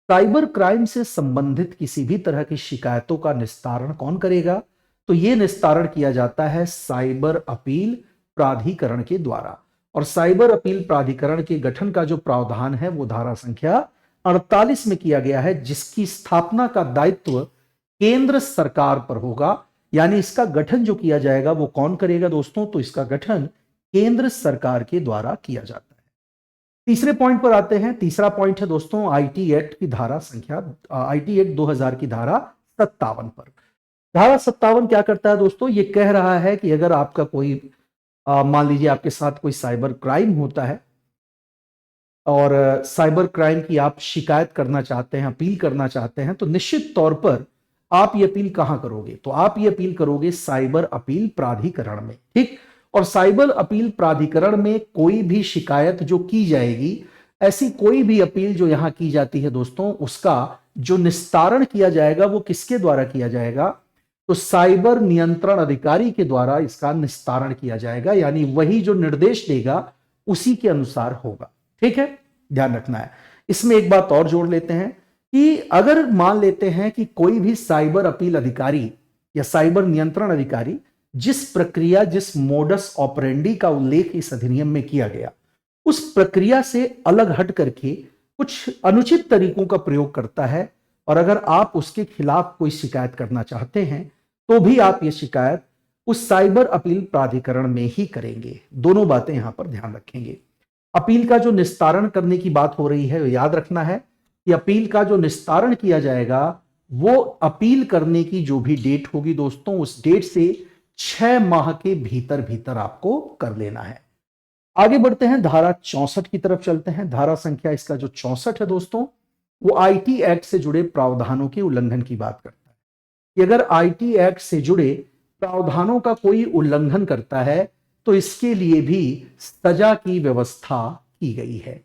Speaker 1: साइबर क्राइम से संबंधित किसी भी तरह की शिकायतों का निस्तारण कौन करेगा, तो यह निस्तारण किया जाता है साइबर अपील प्राधिकरण के द्वारा। और साइबर अपील प्राधिकरण के गठन का जो प्रावधान है वो धारा संख्या 48 में किया गया है, जिसकी स्थापना का दायित्व केंद्र सरकार पर होगा। यानी इसका गठन जो किया जाएगा वो कौन करेगा दोस्तों, तो इसका गठन केंद्र सरकार के द्वारा किया जाता है। तीसरे पॉइंट पर आते हैं। तीसरा पॉइंट है दोस्तों आईटी एक्ट की धारा संख्या आईटी एक्ट 2000 की धारा 57 पर। धारा 57 क्या करता है दोस्तों, ये कह रहा है कि अगर आपका कोई मान लीजिए आपके साथ कोई साइबर क्राइम होता है और साइबर क्राइम की आप शिकायत करना चाहते हैं, अपील करना चाहते हैं, तो निश्चित तौर पर आप ये अपील कहां करोगे, तो आप ये अपील करोगे साइबर अपील प्राधिकरण में। ठीक, और साइबर अपील प्राधिकरण में कोई भी शिकायत जो की जाएगी, ऐसी कोई भी अपील जो यहां की जाती है दोस्तों, उसका जो निस्तारण किया जाएगा वो किसके द्वारा किया जाएगा, तो साइबर नियंत्रण अधिकारी के द्वारा इसका निस्तारण किया जाएगा। यानी वही जो निर्देश देगा उसी के अनुसार होगा। ठीक है, ध्यान रखना है। इसमें एक बात और जोड़ लेते हैं कि अगर मान लेते हैं कि कोई भी साइबर अपील अधिकारी या साइबर नियंत्रण अधिकारी जिस प्रक्रिया, जिस मोडस ऑपरेंडी का उल्लेख इस अधिनियम में किया गया, उस प्रक्रिया से अलग हट करके कुछ अनुचित तरीकों का प्रयोग करता है, और अगर आप उसके खिलाफ कोई शिकायत करना चाहते हैं तो भी आप ये शिकायत उस साइबर अपील प्राधिकरण में ही करेंगे। दोनों बातें यहां पर ध्यान रखेंगे। अपील का जो निस्तारण करने की बात हो रही है, याद रखना है कि अपील का जो निस्तारण किया जाएगा वो अपील करने की जो भी डेट होगी दोस्तों, उस डेट से 6 माह के भीतर भीतर आपको कर लेना है। आगे बढ़ते हैं, धारा 64 की तरफ चलते हैं। धारा संख्या इसका जो 64 है दोस्तों, वो आईटी एक्ट से जुड़े प्रावधानों के उल्लंघन की बात करता है कि अगर आईटी एक्ट से जुड़े प्रावधानों का कोई उल्लंघन करता है तो इसके लिए भी सजा की व्यवस्था की गई है।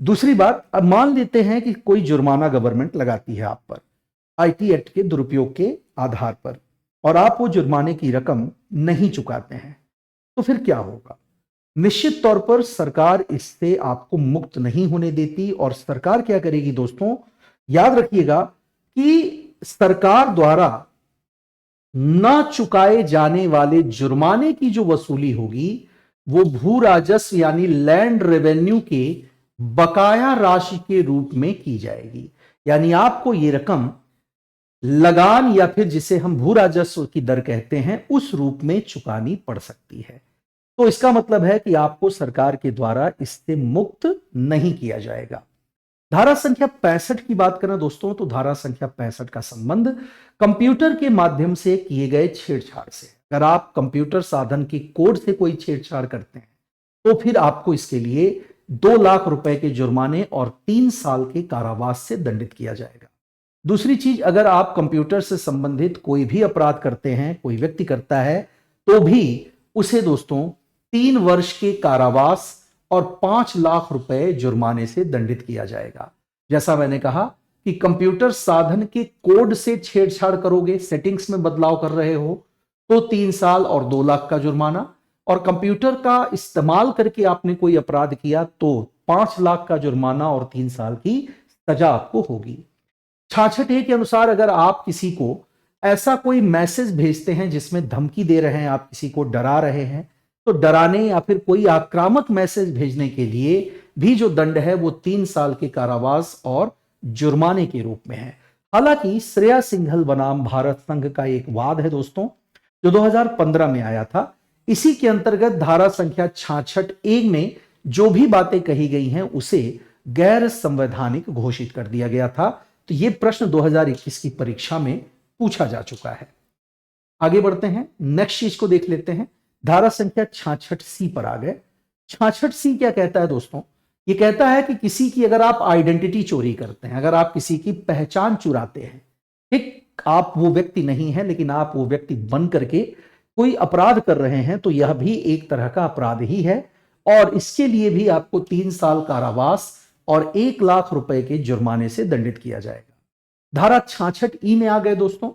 Speaker 1: दूसरी बात, अब मान लेते हैं कि कोई जुर्माना गवर्नमेंट लगाती है आप पर आईटी एक्ट के दुरुपयोग के आधार पर, और आप वो जुर्माने की रकम नहीं चुकाते हैं, तो फिर क्या होगा? निश्चित तौर पर सरकार इससे आपको मुक्त नहीं होने देती। और सरकार क्या करेगी दोस्तों, याद रखिएगा कि सरकार द्वारा न चुकाए जाने वाले जुर्माने की जो वसूली होगी वो भू राजस्व यानी लैंड रेवेन्यू के बकाया राशि के रूप में की जाएगी। यानी आपको ये रकम लगान या फिर जिसे हम भू राजस्व की दर कहते हैं उस रूप में चुकानी पड़ सकती है। तो इसका मतलब है कि आपको सरकार के द्वारा इससे मुक्त नहीं किया जाएगा। धारा संख्या 65 की बात करें दोस्तों, तो धारा संख्या 65 का संबंध कंप्यूटर के माध्यम से किए गए छेड़छाड़ से। अगर आप कंप्यूटर साधन के कोड से कोई छेड़छाड़ करते हैं तो फिर आपको इसके लिए 2 लाख रुपए के जुर्माने और 3 साल के कारावास से दंडित किया जाएगा। दूसरी चीज, अगर आप कंप्यूटर से संबंधित कोई भी अपराध करते हैं, कोई व्यक्ति करता है, तो भी उसे दोस्तों 3 वर्ष के कारावास और 5 लाख रुपए जुर्माने से दंडित किया जाएगा। जैसा मैंने कहा कि कंप्यूटर साधन के कोड से छेड़छाड़ करोगे, सेटिंग्स में बदलाव कर रहे हो, तो 3 साल और 2 लाख का जुर्माना, और कंप्यूटर का इस्तेमाल करके आपने कोई अपराध किया तो 5 लाख का जुर्माना और 3 साल की सजा आपको होगी। 66 के अनुसार अगर आप किसी को ऐसा कोई मैसेज भेजते हैं जिसमें धमकी दे रहे हैं, आप किसी को डरा रहे हैं, तो डराने या फिर कोई आक्रामक मैसेज भेजने के लिए भी जो दंड है वो 3 साल के कारावास और जुर्माने के रूप में है। हालांकि श्रेया सिंघल बनाम भारत संघ का एक वाद है दोस्तों, जो 2015 में आया था। इसी के अंतर्गत धारा संख्या 66 में जो भी बातें कही गई हैं उसे गैर संवैधानिक घोषित कर दिया गया था। तो यह प्रश्न 2021 की परीक्षा में पूछा जा चुका है। आगे बढ़ते हैं, नेक्स्ट चीज को देख लेते हैं। धारा संख्या 66C पर आ गए। 66C क्या कहता है दोस्तों? ये कहता है कि किसी की अगर आप आइडेंटिटी चोरी करते हैं, अगर आप किसी की पहचान चुराते हैं, ठीक, आप वो व्यक्ति नहीं है लेकिन आप वो व्यक्ति बन करके कोई अपराध कर रहे हैं, तो यह भी एक तरह का अपराध ही है और इसके लिए भी आपको 3 साल कारावास और 1 लाख रुपए के जुर्माने से दंडित किया जाएगा। धारा 66E में आ गए दोस्तों।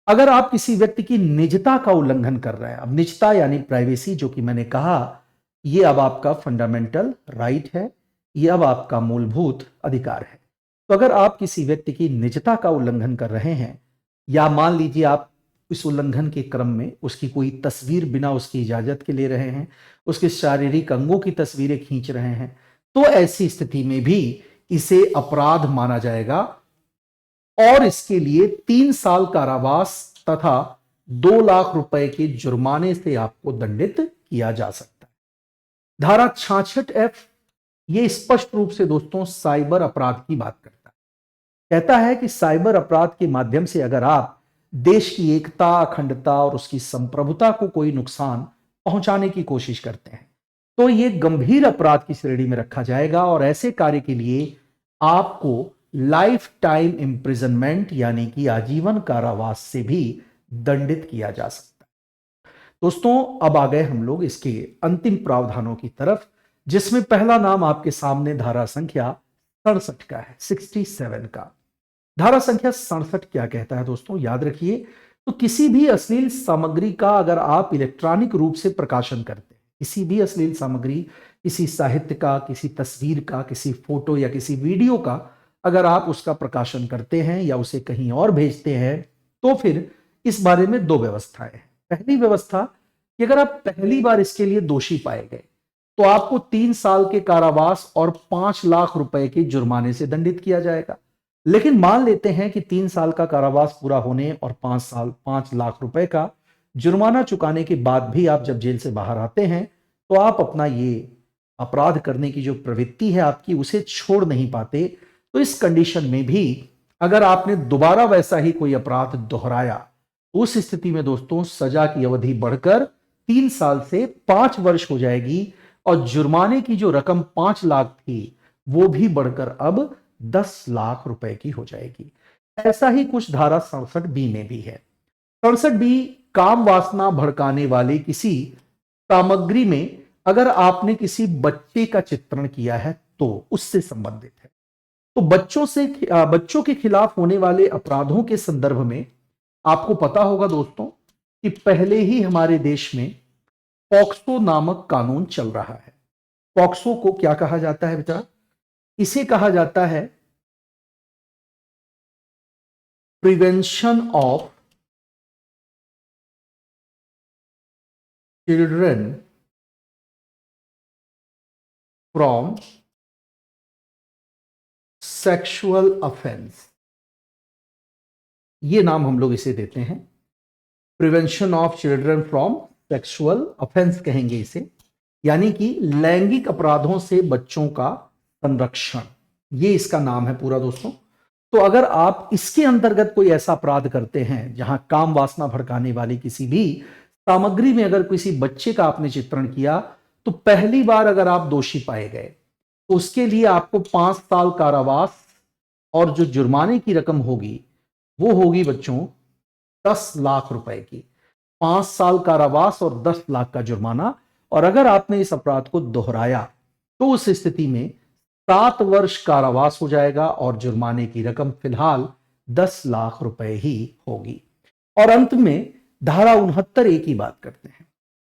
Speaker 1: अगर आप किसी व्यक्ति की निजता का उल्लंघन कर रहे हैं, अब निजता यानी प्राइवेसी, जो कि मैंने कहा ये अब आपका फंडामेंटल राइट है, ये अब आपका मूलभूत अधिकार है। तो अगर आप किसी व्यक्ति की निजता का उल्लंघन कर रहे हैं या मान लीजिए आप इस उल्लंघन के क्रम में उसकी कोई तस्वीर बिना उसकी इजाजत के ले रहे हैं, उसके शारीरिक अंगों की तस्वीरें खींच रहे हैं, तो ऐसी स्थिति में भी इसे अपराध माना जाएगा और इसके लिए 3 साल कारावास तथा 2 लाख रुपए के जुर्माने से आपको दंडित किया जा सकता है। धारा 66F ये स्पष्ट रूप से दोस्तों साइबर अपराध की बात करता है। कहता है कि साइबर अपराध के माध्यम से अगर आप देश की एकता, अखंडता और उसकी संप्रभुता को कोई नुकसान पहुंचाने की कोशिश करते हैं तो यह गंभीर अपराध की श्रेणी में रखा जाएगा और ऐसे कार्य के लिए आपको लाइफ टाइम इंप्रिजनमेंट यानी कि आजीवन कारावास से भी दंडित किया जा सकता है। दोस्तों अब आ गए हम लोग इसके अंतिम प्रावधानों की तरफ, जिसमें पहला नाम आपके सामने धारा संख्या 67 का है, 67 का। धारा संख्या 67 क्या कहता है दोस्तों, याद रखिए। तो किसी भी अश्लील सामग्री का अगर आप इलेक्ट्रॉनिक रूप से प्रकाशन करते हैं, किसी भी अश्लील सामग्री, किसी साहित्य का, किसी तस्वीर का, किसी फोटो या किसी वीडियो का अगर आप उसका प्रकाशन करते हैं या उसे कहीं और भेजते हैं, तो फिर इस बारे में 2 व्यवस्थाएं हैं। पहली व्यवस्था कि अगर आप पहली बार इसके लिए दोषी पाए गए तो आपको 3 साल के कारावास और 5 लाख रुपए के जुर्माने से दंडित किया जाएगा। लेकिन मान लेते हैं कि 3 साल का कारावास पूरा होने और 5 लाख रुपए का जुर्माना चुकाने के बाद भी आप जब जेल से बाहर आते हैं तो आप अपना ये अपराध करने की जो प्रवृत्ति है आपकी उसे छोड़ नहीं पाते। तो इस कंडीशन में भी अगर आपने दोबारा वैसा ही कोई अपराध दोहराया, उस स्थिति में दोस्तों सजा की अवधि बढ़कर 3 साल से 5 वर्ष हो जाएगी और जुर्माने की जो रकम 5 लाख थी वो भी बढ़कर अब 10 लाख रुपए की हो जाएगी। ऐसा ही कुछ धारा 67B में भी है। 67B काम वासना भड़काने वाले किसी सामग्री में अगर आपने किसी बच्चे का चित्रण किया है तो उससे संबंधित है। तो बच्चों के खिलाफ होने वाले अपराधों के संदर्भ में आपको पता होगा दोस्तों कि पहले ही हमारे देश में पॉक्सो नामक कानून चल रहा है। पॉक्सो को क्या कहा जाता है बेटा? इसे कहा जाता है prevention of children from sexual offence. ये नाम हम लोग इसे देते हैं, prevention of children from sexual offence कहेंगे इसे, यानी कि लैंगिक अपराधों से बच्चों का संरक्षण, ये इसका नाम है पूरा दोस्तों। तो अगर आप इसके अंतर्गत कोई ऐसा अपराध करते हैं जहां काम वासना भड़काने वाली किसी भी सामग्री में अगर किसी बच्चे का आपने चित्रण किया, तो पहली बार अगर आप दोषी पाए गए तो उसके लिए आपको 5 साल कारावास और जो जुर्माने की रकम होगी वो होगी बच्चों 10 लाख रुपए की। 5 साल कारावास और 10 लाख का जुर्माना। और अगर आपने इस अपराध को दोहराया तो उस स्थिति में 7 वर्ष कारावास हो जाएगा और जुर्माने की रकम फिलहाल 10 लाख रुपए ही होगी। और अंत में धारा 69 की बात करते हैं।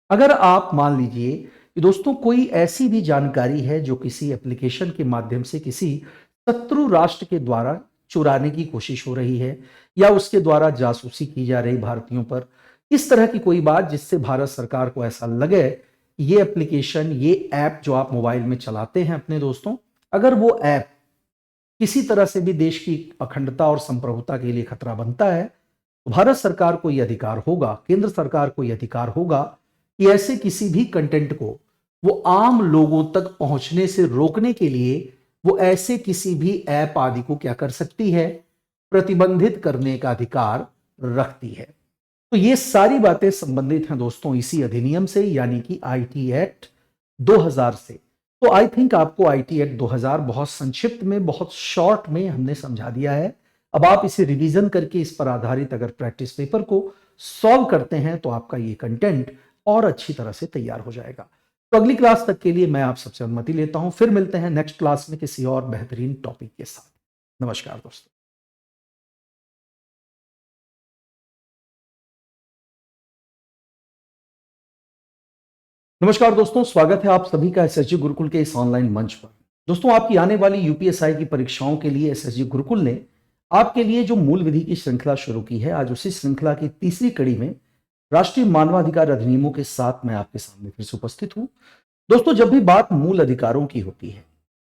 Speaker 1: अगर आप मान लीजिए कि दोस्तों कोई ऐसी भी जानकारी है जो किसी एप्लीकेशन के माध्यम से किसी शत्रु राष्ट्र के द्वारा चुराने की कोशिश हो रही है या उसके द्वारा जासूसी की जा रही भारतीयों पर, इस तरह की कोई बात जिससे भारत सरकार को ऐसा लगे ये एप्लीकेशन, ये ऐप जो आप मोबाइल में चलाते हैं अपने दोस्तों, अगर वो ऐप किसी तरह से भी देश की अखंडता और संप्रभुता के लिए खतरा बनता है, तो भारत सरकार को यह अधिकार होगा, केंद्र सरकार को यह अधिकार होगा कि ऐसे किसी भी कंटेंट को वो आम लोगों तक पहुंचने से रोकने के लिए वो ऐसे किसी भी ऐप आदि को क्या कर सकती है, प्रतिबंधित करने का अधिकार रखती है। तो ये सारी बातें संबंधित हैं दोस्तों इसी अधिनियम से, यानी कि आईटी एक्ट 2000 से। तो आई थिंक आपको आईटी एक्ट 2000 बहुत संक्षिप्त में, बहुत शॉर्ट में हमने समझा दिया है। अब आप इसे रिवीजन करके इस पर आधारित अगर प्रैक्टिस पेपर को सॉल्व करते हैं तो आपका ये कंटेंट और अच्छी तरह से तैयार हो जाएगा। तो अगली क्लास तक के लिए मैं आप सबसे अनुमति लेता हूं, फिर मिलते हैं नेक्स्ट क्लास में किसी और बेहतरीन टॉपिक के साथ। नमस्कार दोस्तों। नमस्कार दोस्तों, स्वागत है आप सभी का एसएसजी गुरुकुल के इस ऑनलाइन मंच पर। दोस्तों, आपकी आने वाली यूपीएसआई की परीक्षाओं के लिए एसएसजी गुरुकुल ने आपके लिए जो मूल विधि की श्रृंखला शुरू की है, आज उसी श्रृंखला की तीसरी कड़ी में राष्ट्रीय मानवाधिकार अधिनियमों के साथ मैं आपके सामने फिर से उपस्थित हूं। दोस्तों, जब भी बात मूल अधिकारों की होती है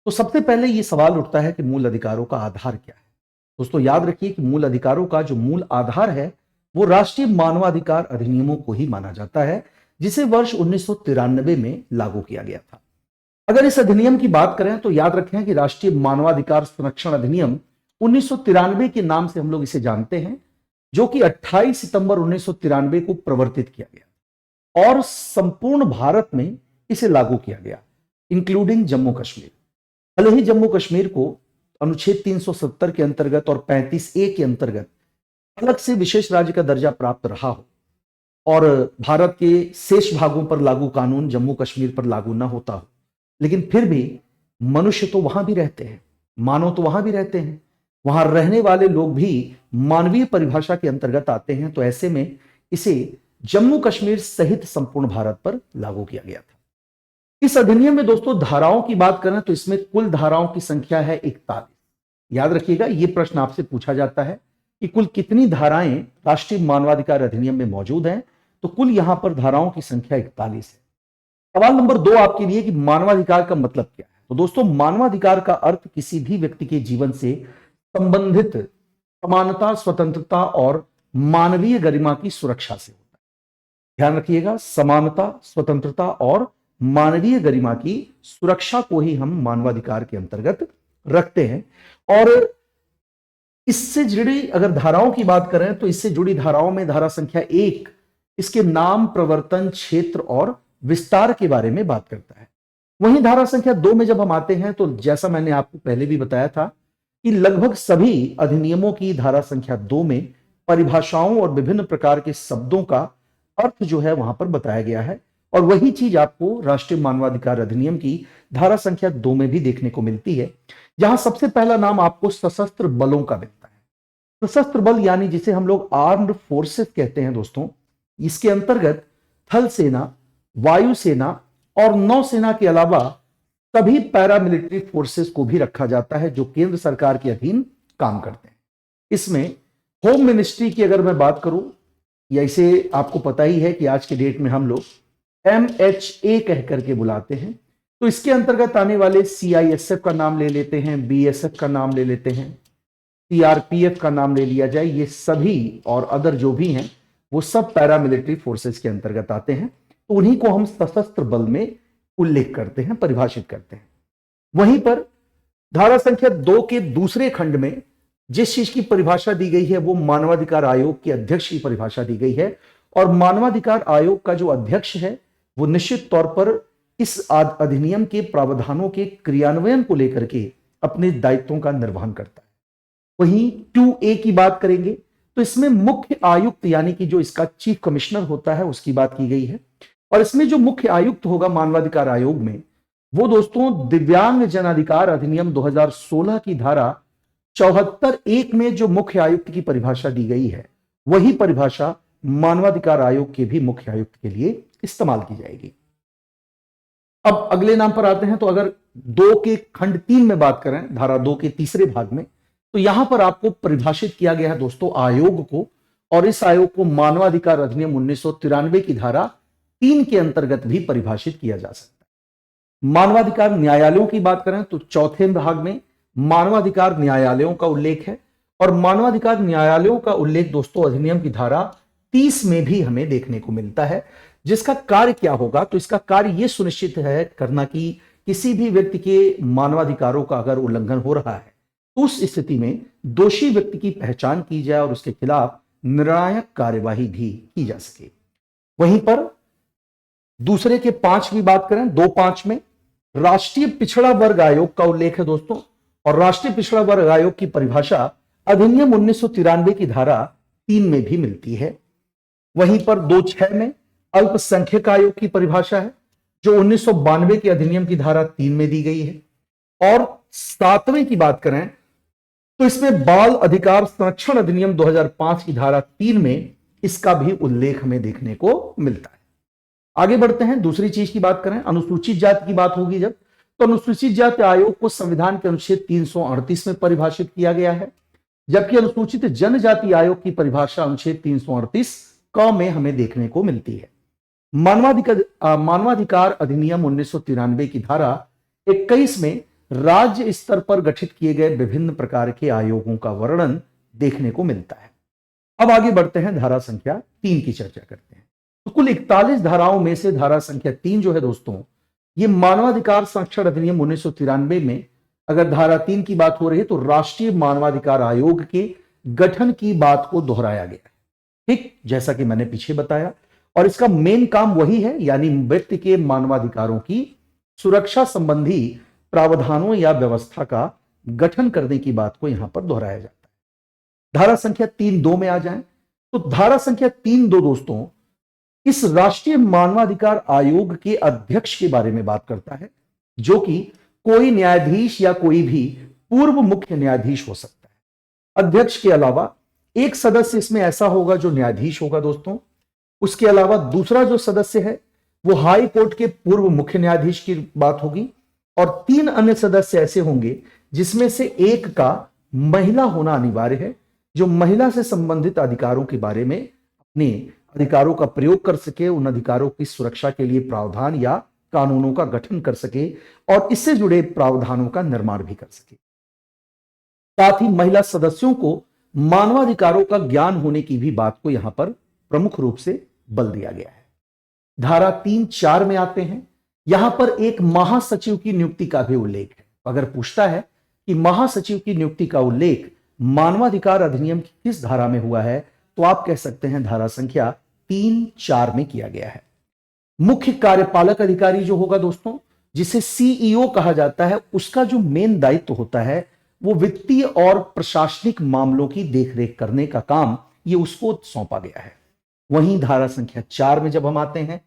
Speaker 1: तो सबसे पहले यह सवाल उठता है कि मूल अधिकारों का आधार क्या है। दोस्तों, याद रखिए कि मूल अधिकारों का जो मूल आधार है वो राष्ट्रीय मानवाधिकार अधिनियमों को ही माना जाता है, जिसे वर्ष 1993 में लागू किया गया था। अगर इस अधिनियम की बात करें तो याद रखें कि राष्ट्रीय मानवाधिकार संरक्षण अधिनियम 1993 के नाम से हम लोग इसे जानते हैं, जो कि 28 सितंबर 1993 को प्रवर्तित किया गया और संपूर्ण भारत में इसे लागू किया गया, इंक्लूडिंग जम्मू कश्मीर। भले ही जम्मू कश्मीर को अनुच्छेद 370 के अंतर्गत और 35A के अंतर्गत अलग से विशेष राज्य का दर्जा प्राप्त रहा हो और भारत के शेष भागों पर लागू कानून जम्मू कश्मीर पर लागू न होता हो, लेकिन फिर भी मनुष्य तो वहां भी रहते हैं, मानव तो वहां भी रहते हैं, वहां रहने वाले लोग भी मानवीय परिभाषा के अंतर्गत आते हैं। तो ऐसे में इसे जम्मू कश्मीर सहित संपूर्ण भारत पर लागू किया गया था। इस अधिनियम में दोस्तों धाराओं की बात करें तो इसमें कुल धाराओं की संख्या है 41। याद रखिएगा, यह प्रश्न आपसे पूछा जाता है कि कुल कितनी धाराएं राष्ट्रीय मानवाधिकार अधिनियम में मौजूद हैं, तो कुल यहां पर धाराओं की संख्या 41 है। सवाल नंबर 2 आपके लिए कि मानवाधिकार का मतलब क्या है। तो दोस्तों, मानवाधिकार का अर्थ किसी भी व्यक्ति के जीवन से संबंधित समानता, स्वतंत्रता और मानवीय गरिमा की सुरक्षा से होता है। ध्यान रखिएगा, समानता, स्वतंत्रता और मानवीय गरिमा की सुरक्षा को ही हम मानवाधिकार के अंतर्गत रखते हैं। और इससे जुड़ी अगर धाराओं की बात करें तो इससे जुड़ी धाराओं में धारा संख्या 1 इसके नाम, प्रवर्तन, क्षेत्र और विस्तार के बारे में बात करता है। वहीं धारा संख्या 2 में जब हम आते हैं तो जैसा मैंने आपको पहले भी बताया था कि लगभग सभी अधिनियमों की धारा संख्या 2 में परिभाषाओं और विभिन्न प्रकार के शब्दों का अर्थ जो है वहां पर बताया गया है। और वही चीज आपको राष्ट्रीय मानवाधिकार अधिनियम की धारा संख्या 2 में भी देखने को मिलती है, जहां सबसे पहला नाम आपको सशस्त्र बलों का मिलता है। सशस्त्र बल यानी जिसे हम लोग आर्म्ड फोर्सेस कहते हैं दोस्तों, इसके अंतर्गत थल सेना, वायुसेना और नौसेना के अलावा सभी पैरामिलिट्री फोर्सेस को भी रखा जाता है जो केंद्र सरकार के अधीन काम करते हैं। इसमें होम मिनिस्ट्री की अगर मैं बात करूं, या इसे आपको पता ही है कि आज के डेट में हम लोग MHA कह करके बुलाते हैं, तो इसके अंतर्गत आने वाले CISF का नाम ले लेते हैं, BSF का नाम ले लेते हैं, सीआरपीएफ का नाम ले लिया जाए, ये सभी और अदर जो भी हैं वो सब पैरामिलिट्री फोर्सेस के अंतर्गत आते हैं। तो उन्हीं को हम सशस्त्र बल में उल्लेख करते हैं, परिभाषित करते हैं। वहीं पर धारा संख्या 2 के दूसरे खंड में जिस चीज की परिभाषा दी गई है वो मानवाधिकार आयोग के अध्यक्ष की परिभाषा दी गई है। और मानवाधिकार आयोग का जो अध्यक्ष है वो निश्चित तौर पर इस अधिनियम के प्रावधानों के क्रियान्वयन को लेकर के अपने दायित्वों का निर्वहन करता है। वहीं 2A की बात करेंगे तो इसमें मुख्य आयुक्त यानी कि जो इसका चीफ कमिश्नर होता है उसकी बात की गई है। और इसमें जो मुख्य आयुक्त होगा मानवाधिकार आयोग में वो दोस्तों दिव्यांग जन अधिकार अधिनियम 2016 की धारा 74(1) में जो मुख्य आयुक्त की परिभाषा दी गई है वही परिभाषा मानवाधिकार आयोग के भी मुख्य आयुक्त के लिए इस्तेमाल की जाएगी। अब अगले नाम पर आते हैं। तो अगर 2 के खंड 3 में बात करें, धारा 2 के तीसरे भाग में, तो यहां पर आपको परिभाषित किया गया है दोस्तों आयोग को, और इस आयोग को मानवाधिकार अधिनियम 1993 की धारा 3 के अंतर्गत भी परिभाषित किया जा सकता है। मानवाधिकार न्यायालयों की बात करें तो चौथे भाग में मानवाधिकार न्यायालयों का उल्लेख है। और मानवाधिकार न्यायालयों का उल्लेख दोस्तों अधिनियम की धारा 30 में भी हमें देखने को मिलता है, जिसका कार्य क्या होगा, तो इसका कार्य यह सुनिश्चित है करना कि किसी भी व्यक्ति के मानवाधिकारों का अगर उल्लंघन हो रहा है तो उस स्थिति में दोषी व्यक्ति की पहचान की जाए और उसके खिलाफ निर्णायक कार्यवाही भी की जा सके। वहीं पर दूसरे के 5 की बात करें, 2(5) में राष्ट्रीय पिछड़ा वर्ग आयोग का उल्लेख है दोस्तों। और राष्ट्रीय पिछड़ा वर्ग आयोग की परिभाषा अधिनियम 1993 की धारा 3 में भी मिलती है। वहीं पर 2(6) में अल्पसंख्यक आयोग की परिभाषा है जो 1992 के अधिनियम की धारा 3 में दी गई है। और 7वें की बात करें तो इसमें बाल अधिकार संरक्षण अधिनियम 2005 की धारा 3 में इसका भी उल्लेख हमें देखने को मिलता है। आगे बढ़ते हैं, दूसरी चीज की बात करें, अनुसूचित जाति की बात होगी जब, तो अनुसूचित जाति आयोग को संविधान के अनुच्छेद 338 में परिभाषित किया गया है, जबकि अनुसूचित जनजाति आयोग की परिभाषा अनुच्छेद 338 क में हमें देखने को मिलती है। मानवाधिकार अधिनियम 1993 की धारा 21 में राज्य स्तर पर गठित किए गए विभिन्न प्रकार के आयोगों का वर्णन देखने को मिलता है। अब आगे बढ़ते हैं, धारा संख्या 3 की चर्चा करते हैं। तो कुल 41 धाराओं में से धारा संख्या 3 जो है दोस्तों, ये मानवाधिकार संरक्षण अधिनियम 1993 में अगर धारा 3 की बात हो रही है तो राष्ट्रीय मानवाधिकार आयोग के गठन की बात को दोहराया गया है, ठीक जैसा कि मैंने पीछे बताया। और इसका मेन काम वही है, यानी व्यक्ति के मानवाधिकारों की सुरक्षा संबंधी प्रावधानों या व्यवस्था का गठन करने की बात को यहां पर दोहराया जाता है। धारा संख्या 3(2) में आ जाएं तो धारा संख्या 3(2) दोस्तों इस राष्ट्रीय मानवाधिकार आयोग के अध्यक्ष के बारे में बात करता है, जो कि कोई न्यायाधीश या कोई भी पूर्व मुख्य न्यायाधीश हो सकता है। अध्यक्ष के अलावा एक सदस्य इसमें ऐसा होगा जो न्यायाधीश होगा दोस्तों। उसके अलावा दूसरा जो सदस्य है वो हाई कोर्ट के पूर्व मुख्य न्यायाधीश की बात होगी। और 3 अन्य सदस्य ऐसे होंगे जिसमें से एक का महिला होना अनिवार्य है, जो महिला से संबंधित अधिकारों के बारे में अपने अधिकारों का प्रयोग कर सके, उन अधिकारों की सुरक्षा के लिए प्रावधान या कानूनों का गठन कर सके और इससे जुड़े प्रावधानों का निर्माण भी कर सके। साथ ही महिला सदस्यों को मानवाधिकारों का ज्ञान होने की भी बात को यहां पर प्रमुख रूप से बल दिया गया है। धारा 3(4) में आते हैं, यहां पर एक महासचिव की नियुक्ति का भी उल्लेख है। अगर पूछता है कि महासचिव की नियुक्ति का उल्लेख मानवाधिकार अधिनियम की किस धारा में हुआ है, तो आप कह सकते हैं धारा संख्या 3(4) में किया गया है। मुख्य कार्यपालक अधिकारी जो होगा दोस्तों, जिसे सीईओ कहा जाता है, उसका जो मेन दायित्व होता है वो वित्तीय और प्रशासनिक मामलों की देखरेख करने का काम ये उसको सौंपा गया है। वहीं धारा संख्या 4 में जब हम आते हैं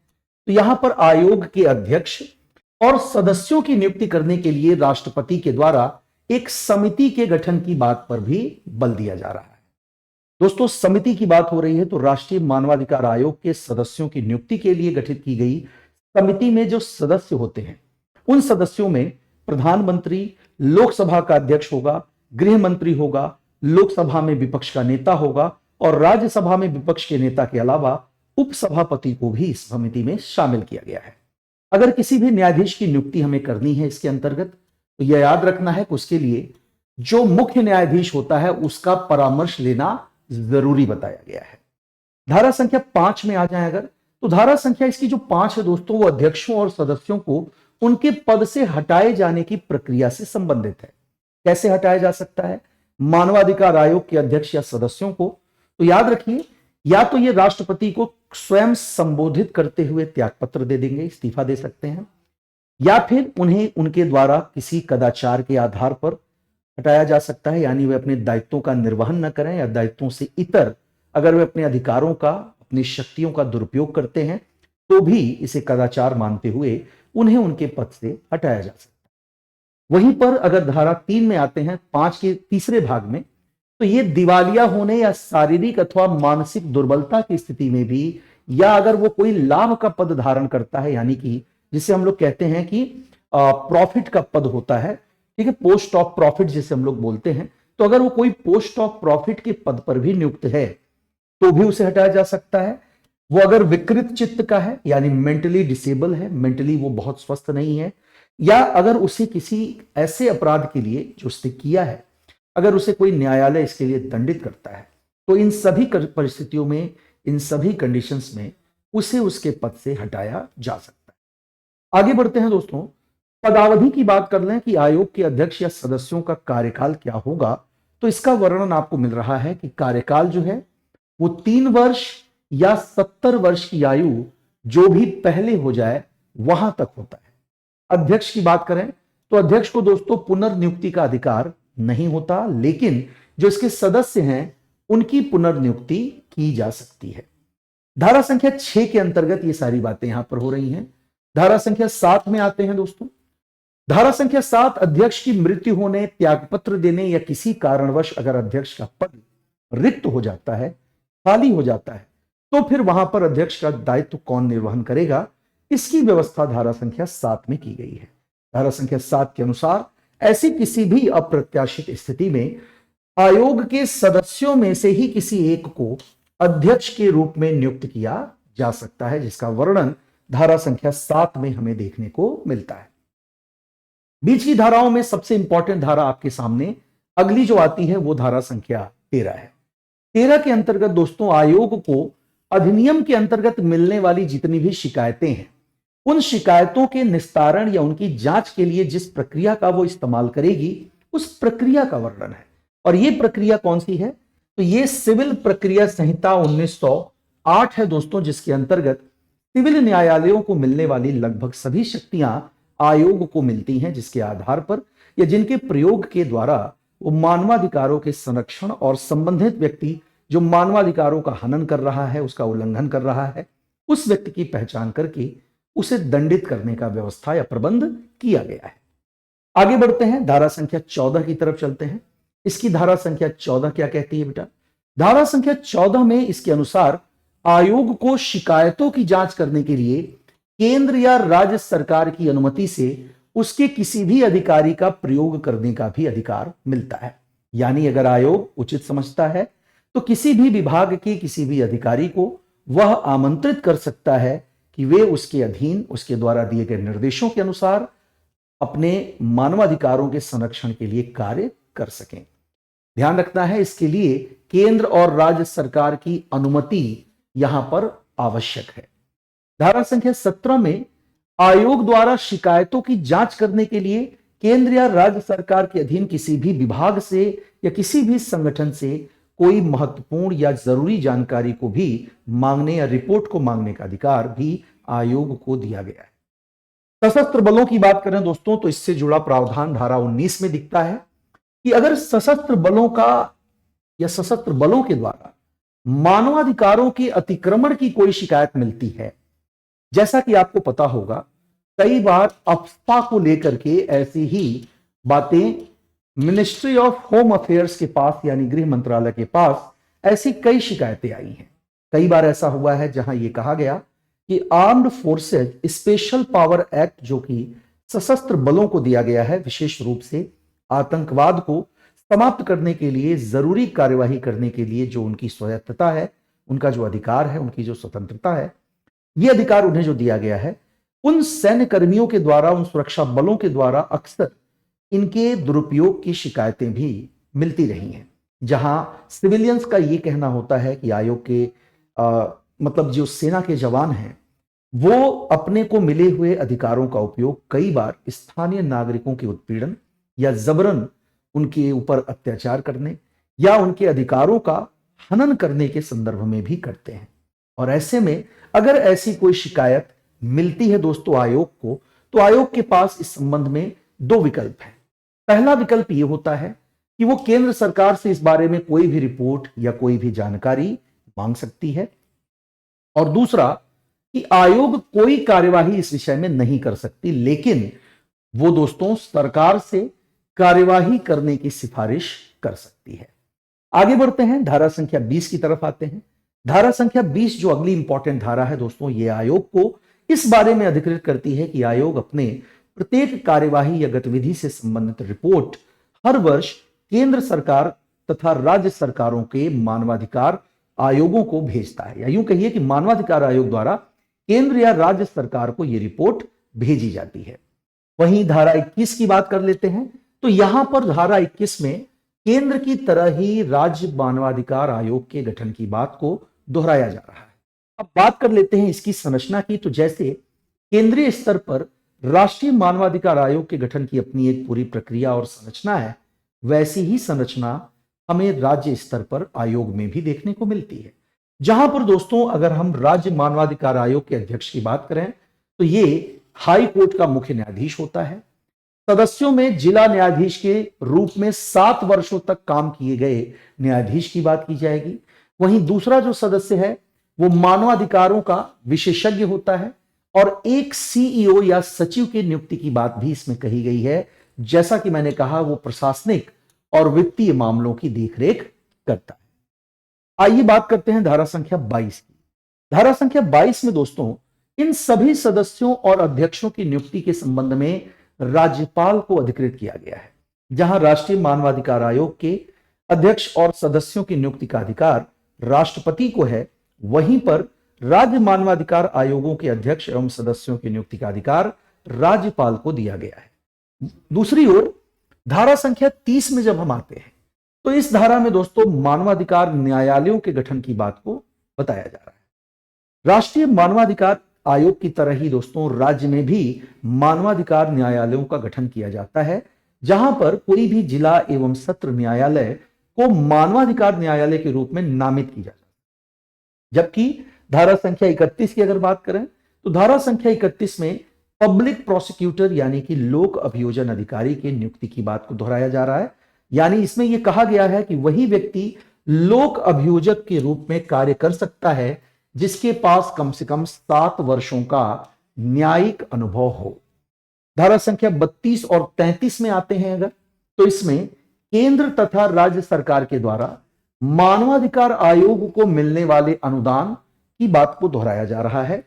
Speaker 1: तो यहां पर आयोग के अध्यक्ष और सदस्यों की नियुक्ति करने के लिए राष्ट्रपति के द्वारा एक समिति के गठन की बात पर भी बल दिया जा रहा है। दोस्तों समिति की बात हो रही है तो राष्ट्रीय मानवाधिकार आयोग के सदस्यों की नियुक्ति के लिए गठित की गई समिति में जो सदस्य होते हैं उन सदस्यों में प्रधानमंत्री, लोकसभा का अध्यक्ष होगा, गृह मंत्री होगा, लोकसभा में विपक्ष का नेता होगा और राज्यसभा में विपक्ष के नेता के अलावा उपसभापति को भी इस समिति में शामिल किया गया है। अगर किसी भी न्यायाधीश की नियुक्ति हमें करनी है इसके अंतर्गत, तो यह याद रखना है कि उसके लिए जो मुख्य न्यायाधीश होता है उसका परामर्श लेना जरूरी बताया गया है। धारा संख्या 5 में आ जाए अगर, तो धारा संख्या इसकी जो 5 है दोस्तों, वो अध्यक्षों और सदस्यों को उनके पद से हटाए जाने की प्रक्रिया से संबंधित है। कैसे हटाया जा सकता है? मानवाधिकार आयोग के अध्यक्ष या सदस्यों को, तो याद रखिए, या तो ये राष्ट्रपति को स्वयं संबोधित करते हुए त्यागपत्र दे देंगे, इस्तीफा दे सकते हैं, या फिर उन्हें उनके द्वारा किसी कदाचार के आधार पर हटाया जा सकता है, यानी वे अपने दायित्वों का निर्वहन न करें या दायित्वों से इतर अगर वे अपने अधिकारों का, अपनी शक्तियों का दुरुपयोग करते हैं तो भी इसे कदाचार मानते हुए उन्हें उनके पद से हटाया जा सकता है। वहीं पर अगर धारा 3 में आते हैं, 5 के तीसरे भाग में, तो ये दिवालिया होने या शारीरिक अथवा मानसिक दुर्बलता की स्थिति में भी, या अगर वो कोई लाभ का पद धारण करता है, यानी कि जिसे हम लोग कहते हैं कि प्रॉफिट का पद होता है, ठीक है, पोस्ट ऑफ प्रॉफिट जिसे हम लोग बोलते हैं, तो अगर वो कोई पोस्ट ऑफ प्रॉफिट के पद पर भी नियुक्त है तो भी उसे हटाया जा सकता है। वो अगर विकृत चित्त का है, यानी मेंटली डिसेबल है, मेंटली वो बहुत स्वस्थ नहीं है, या अगर उसे किसी ऐसे अपराध के लिए जो उसने किया है, अगर उसे कोई न्यायालय इसके लिए दंडित करता है, तो इन सभी परिस्थितियों में, इन सभी कंडीशंस में उसे उसके पद से हटाया जा सकता है। आगे बढ़ते हैं दोस्तों, पदावधि की बात कर लें कि आयोग के अध्यक्ष या सदस्यों का कार्यकाल क्या होगा, तो इसका वर्णन आपको मिल रहा है कि कार्यकाल जो है वो 3 वर्ष या 70 वर्ष की आयु जो भी पहले हो जाए वहां तक होता है। अध्यक्ष की बात करें तो अध्यक्ष को दोस्तों पुनर्नियुक्ति का अधिकार नहीं होता, लेकिन जो इसके सदस्य हैं उनकी पुनर्नियुक्ति की जा सकती है। धारा संख्या 6 के अंतर्गत ये सारी बातें यहां पर हो रही हैं। धारा संख्या 7 में आते हैं दोस्तों। धारा संख्या 7, अध्यक्ष की मृत्यु होने, त्यागपत्र देने या किसी कारणवश अगर अध्यक्ष का पद रिक्त हो जाता है, खाली हो जाता है, तो फिर वहां पर अध्यक्ष का दायित्व कौन निर्वहन करेगा, इसकी व्यवस्था धारा संख्या 7 में की गई है। धारा संख्या 7 के अनुसार ऐसी किसी भी अप्रत्याशित स्थिति में आयोग के सदस्यों में से ही किसी एक को अध्यक्ष के रूप में नियुक्त किया जा सकता है, जिसका वर्णन धारा संख्या 7 में हमें देखने को मिलता है। बीच की धाराओं में सबसे इंपॉर्टेंट धारा आपके सामने अगली जो आती है वो धारा संख्या 13 है। 13 के अंतर्गत दोस्तों आयोग को अधिनियम के अंतर्गत मिलने वाली जितनी भी शिकायतें हैं, उन शिकायतों के निस्तारण या उनकी जांच के लिए जिस प्रक्रिया का वो इस्तेमाल करेगी, उस प्रक्रिया का वर्णन है। और ये प्रक्रिया कौन सी है? तो ये सिविल प्रक्रिया संहिता 1908 है दोस्तों, जिसके अंतर्गत सिविल न्यायालयों को मिलने वाली लगभग सभी शक्तियां आयोग को मिलती हैं, जिसके आधार पर या जिनके प्रयोग के द्वारा वो मानवाधिकारों के संरक्षण और संबंधित व्यक्ति जो मानवाधिकारों का हनन कर रहा है, उसका उल्लंघन कर रहा है, उस व्यक्ति की पहचान करके उसे दंडित करने का व्यवस्था या प्रबंध किया गया है। आगे बढ़ते हैं, धारा संख्या 14 की तरफ चलते हैं। इसकी धारा संख्या 14 क्या कहती है बेटा? धारा संख्या 14 में इसके अनुसार आयोग को शिकायतों की जांच करने के लिए केंद्र या राज्य सरकार की अनुमति से उसके किसी भी अधिकारी का प्रयोग करने का भी अधिकार मिलता है। यानी अगर आयोग उचित समझता है तो किसी भी विभाग के किसी भी अधिकारी को वह आमंत्रित कर सकता है कि वे उसके अधीन, उसके द्वारा दिए गए निर्देशों के अनुसार अपने मानवाधिकारों के संरक्षण के लिए कार्य कर सकें। ध्यान रखना है, इसके लिए केंद्र और राज्य सरकार की अनुमति यहां पर आवश्यक है। धारा संख्या 17 में आयोग द्वारा शिकायतों की जांच करने के लिए केंद्र या राज्य सरकार के अधीन किसी भी विभाग से या किसी भी संगठन से कोई महत्वपूर्ण या जरूरी जानकारी को भी मांगने या रिपोर्ट को मांगने का अधिकार भी आयोग को दिया गया है। सशस्त्र बलों की बात करें दोस्तों, तो इससे जुड़ा प्रावधान धारा 19 में दिखता है कि अगर सशस्त्र बलों का या सशस्त्र बलों के द्वारा मानवाधिकारों के अतिक्रमण की कोई शिकायत मिलती है, जैसा कि आपको पता होगा कई बार अफस्पा को लेकर के ऐसी ही बातें मिनिस्ट्री ऑफ होम अफेयर्स के पास यानी गृह मंत्रालय के पास ऐसी कई शिकायतें आई हैं। कई बार ऐसा हुआ है जहां यह कहा गया कि armed forces special power act, जो कि सशस्त्र बलों को दिया गया है विशेष रूप से आतंकवाद को समाप्त करने के लिए, जरूरी कार्यवाही करने के लिए जो उनकी स्वायत्तता है, उनका जो अधिकार है, उनकी जो स्वतंत्रता है, यह अधिकार उन्हें जो दिया गया है, उन सैन्य कर्मियों के द्वारा, उन सुरक्षा बलों के द्वारा अक्सर इनके दुरुपयोग की शिकायतें भी मिलती रही हैं, जहां सिविलियंस का ये कहना होता है कि आयोग के मतलब जो सेना के जवान हैं वो अपने को मिले हुए अधिकारों का उपयोग कई बार स्थानीय नागरिकों के उत्पीड़न या जबरन उनके ऊपर अत्याचार करने या उनके अधिकारों का हनन करने के संदर्भ में भी करते हैं। और ऐसे में अगर ऐसी कोई शिकायत मिलती है दोस्तों आयोग को, तो आयोग के पास इस संबंध में दो विकल्प हैं। पहला विकल्प यह होता है कि वो केंद्र सरकार से इस बारे में कोई भी रिपोर्ट या कोई भी जानकारी मांग सकती है, और दूसरा कि आयोग कोई कार्यवाही इस विषय में नहीं कर सकती, लेकिन वो दोस्तों सरकार से कार्यवाही करने की सिफारिश कर सकती है। आगे बढ़ते हैं, धारा संख्या 20 की तरफ आते हैं। धारा संख्या 20 जो अगली इंपॉर्टेंट धारा है दोस्तों, ये आयोग को इस बारे में अधिकृत करती है कि आयोग अपने प्रत्येक कार्यवाही या गतिविधि से संबंधित रिपोर्ट हर वर्ष केंद्र सरकार तथा राज्य सरकारों के मानवाधिकार आयोगों को भेजता है, या यूं कहिए कि मानवाधिकार आयोग द्वारा केंद्र या राज्य सरकार को यह रिपोर्ट भेजी जाती है। वहीं धारा 21 की बात कर लेते हैं, तो यहां पर धारा 21 में केंद्र की तरह ही राज्य मानवाधिकार आयोग के गठन की बात को दोहराया जा रहा है। अब बात कर लेते हैं इसकी संरचना की। तो जैसे केंद्रीय स्तर पर राष्ट्रीय मानवाधिकार आयोग के गठन की अपनी एक पूरी प्रक्रिया और संरचना है, वैसी ही संरचना हमें राज्य स्तर पर आयोग में भी देखने को मिलती है, जहां पर दोस्तों अगर हम राज्य मानवाधिकार आयोग के अध्यक्ष की बात करें तो ये हाई कोर्ट का मुख्य न्यायाधीश होता है। सदस्यों में जिला न्यायाधीश के रूप में 7 वर्षों तक काम किए गए न्यायाधीश की बात की जाएगी। वहीं दूसरा जो सदस्य है वो मानवाधिकारों का विशेषज्ञ होता है, और एक सीईओ या सचिव की नियुक्ति की बात भी इसमें कही गई है। जैसा कि मैंने कहा, वो प्रशासनिक और वित्तीय मामलों की देखरेख करता है। आइए बात करते हैं धारा संख्या 22 की। धारा संख्या 22 में दोस्तों इन सभी सदस्यों और अध्यक्षों की नियुक्ति के संबंध में राज्यपाल को अधिकृत किया गया है। जहां राष्ट्रीय मानवाधिकार आयोग के अध्यक्ष और सदस्यों की नियुक्ति का अधिकार राष्ट्रपति को है, वहीं पर राज्य मानवाधिकार आयोगों के अध्यक्ष एवं सदस्यों की नियुक्ति का अधिकार राज्यपाल को दिया गया है। दूसरी ओर धारा संख्या 30 में जब हम आते हैं तो इस धारा में दोस्तों मानवाधिकार न्यायालयों के गठन की बात को बताया जा रहा है। राष्ट्रीय मानवाधिकार आयोग की तरह ही दोस्तों राज्य में भी मानवाधिकार न्यायालयों का गठन किया जाता है, जहां पर कोई भी जिला एवं सत्र न्यायालय को मानवाधिकार न्यायालय के रूप में नामित किया जाता है। जबकि धारा संख्या 31 की अगर बात करें तो धारा संख्या 31 में पब्लिक प्रोसिक्यूटर यानी कि लोक अभियोजन अधिकारी की नियुक्ति की बात को दोहराया जा रहा है। यानी इसमें यह कहा गया है कि वही व्यक्ति लोक अभियोजक के रूप में कार्य कर सकता है जिसके पास कम से कम 7 वर्षों का न्यायिक अनुभव हो। धारा संख्या 32 और 33 में आते हैं अगर, तो इसमें केंद्र तथा राज्य सरकार के द्वारा मानवाधिकार आयोग को मिलने वाले अनुदान की बात को दोहराया जा रहा है,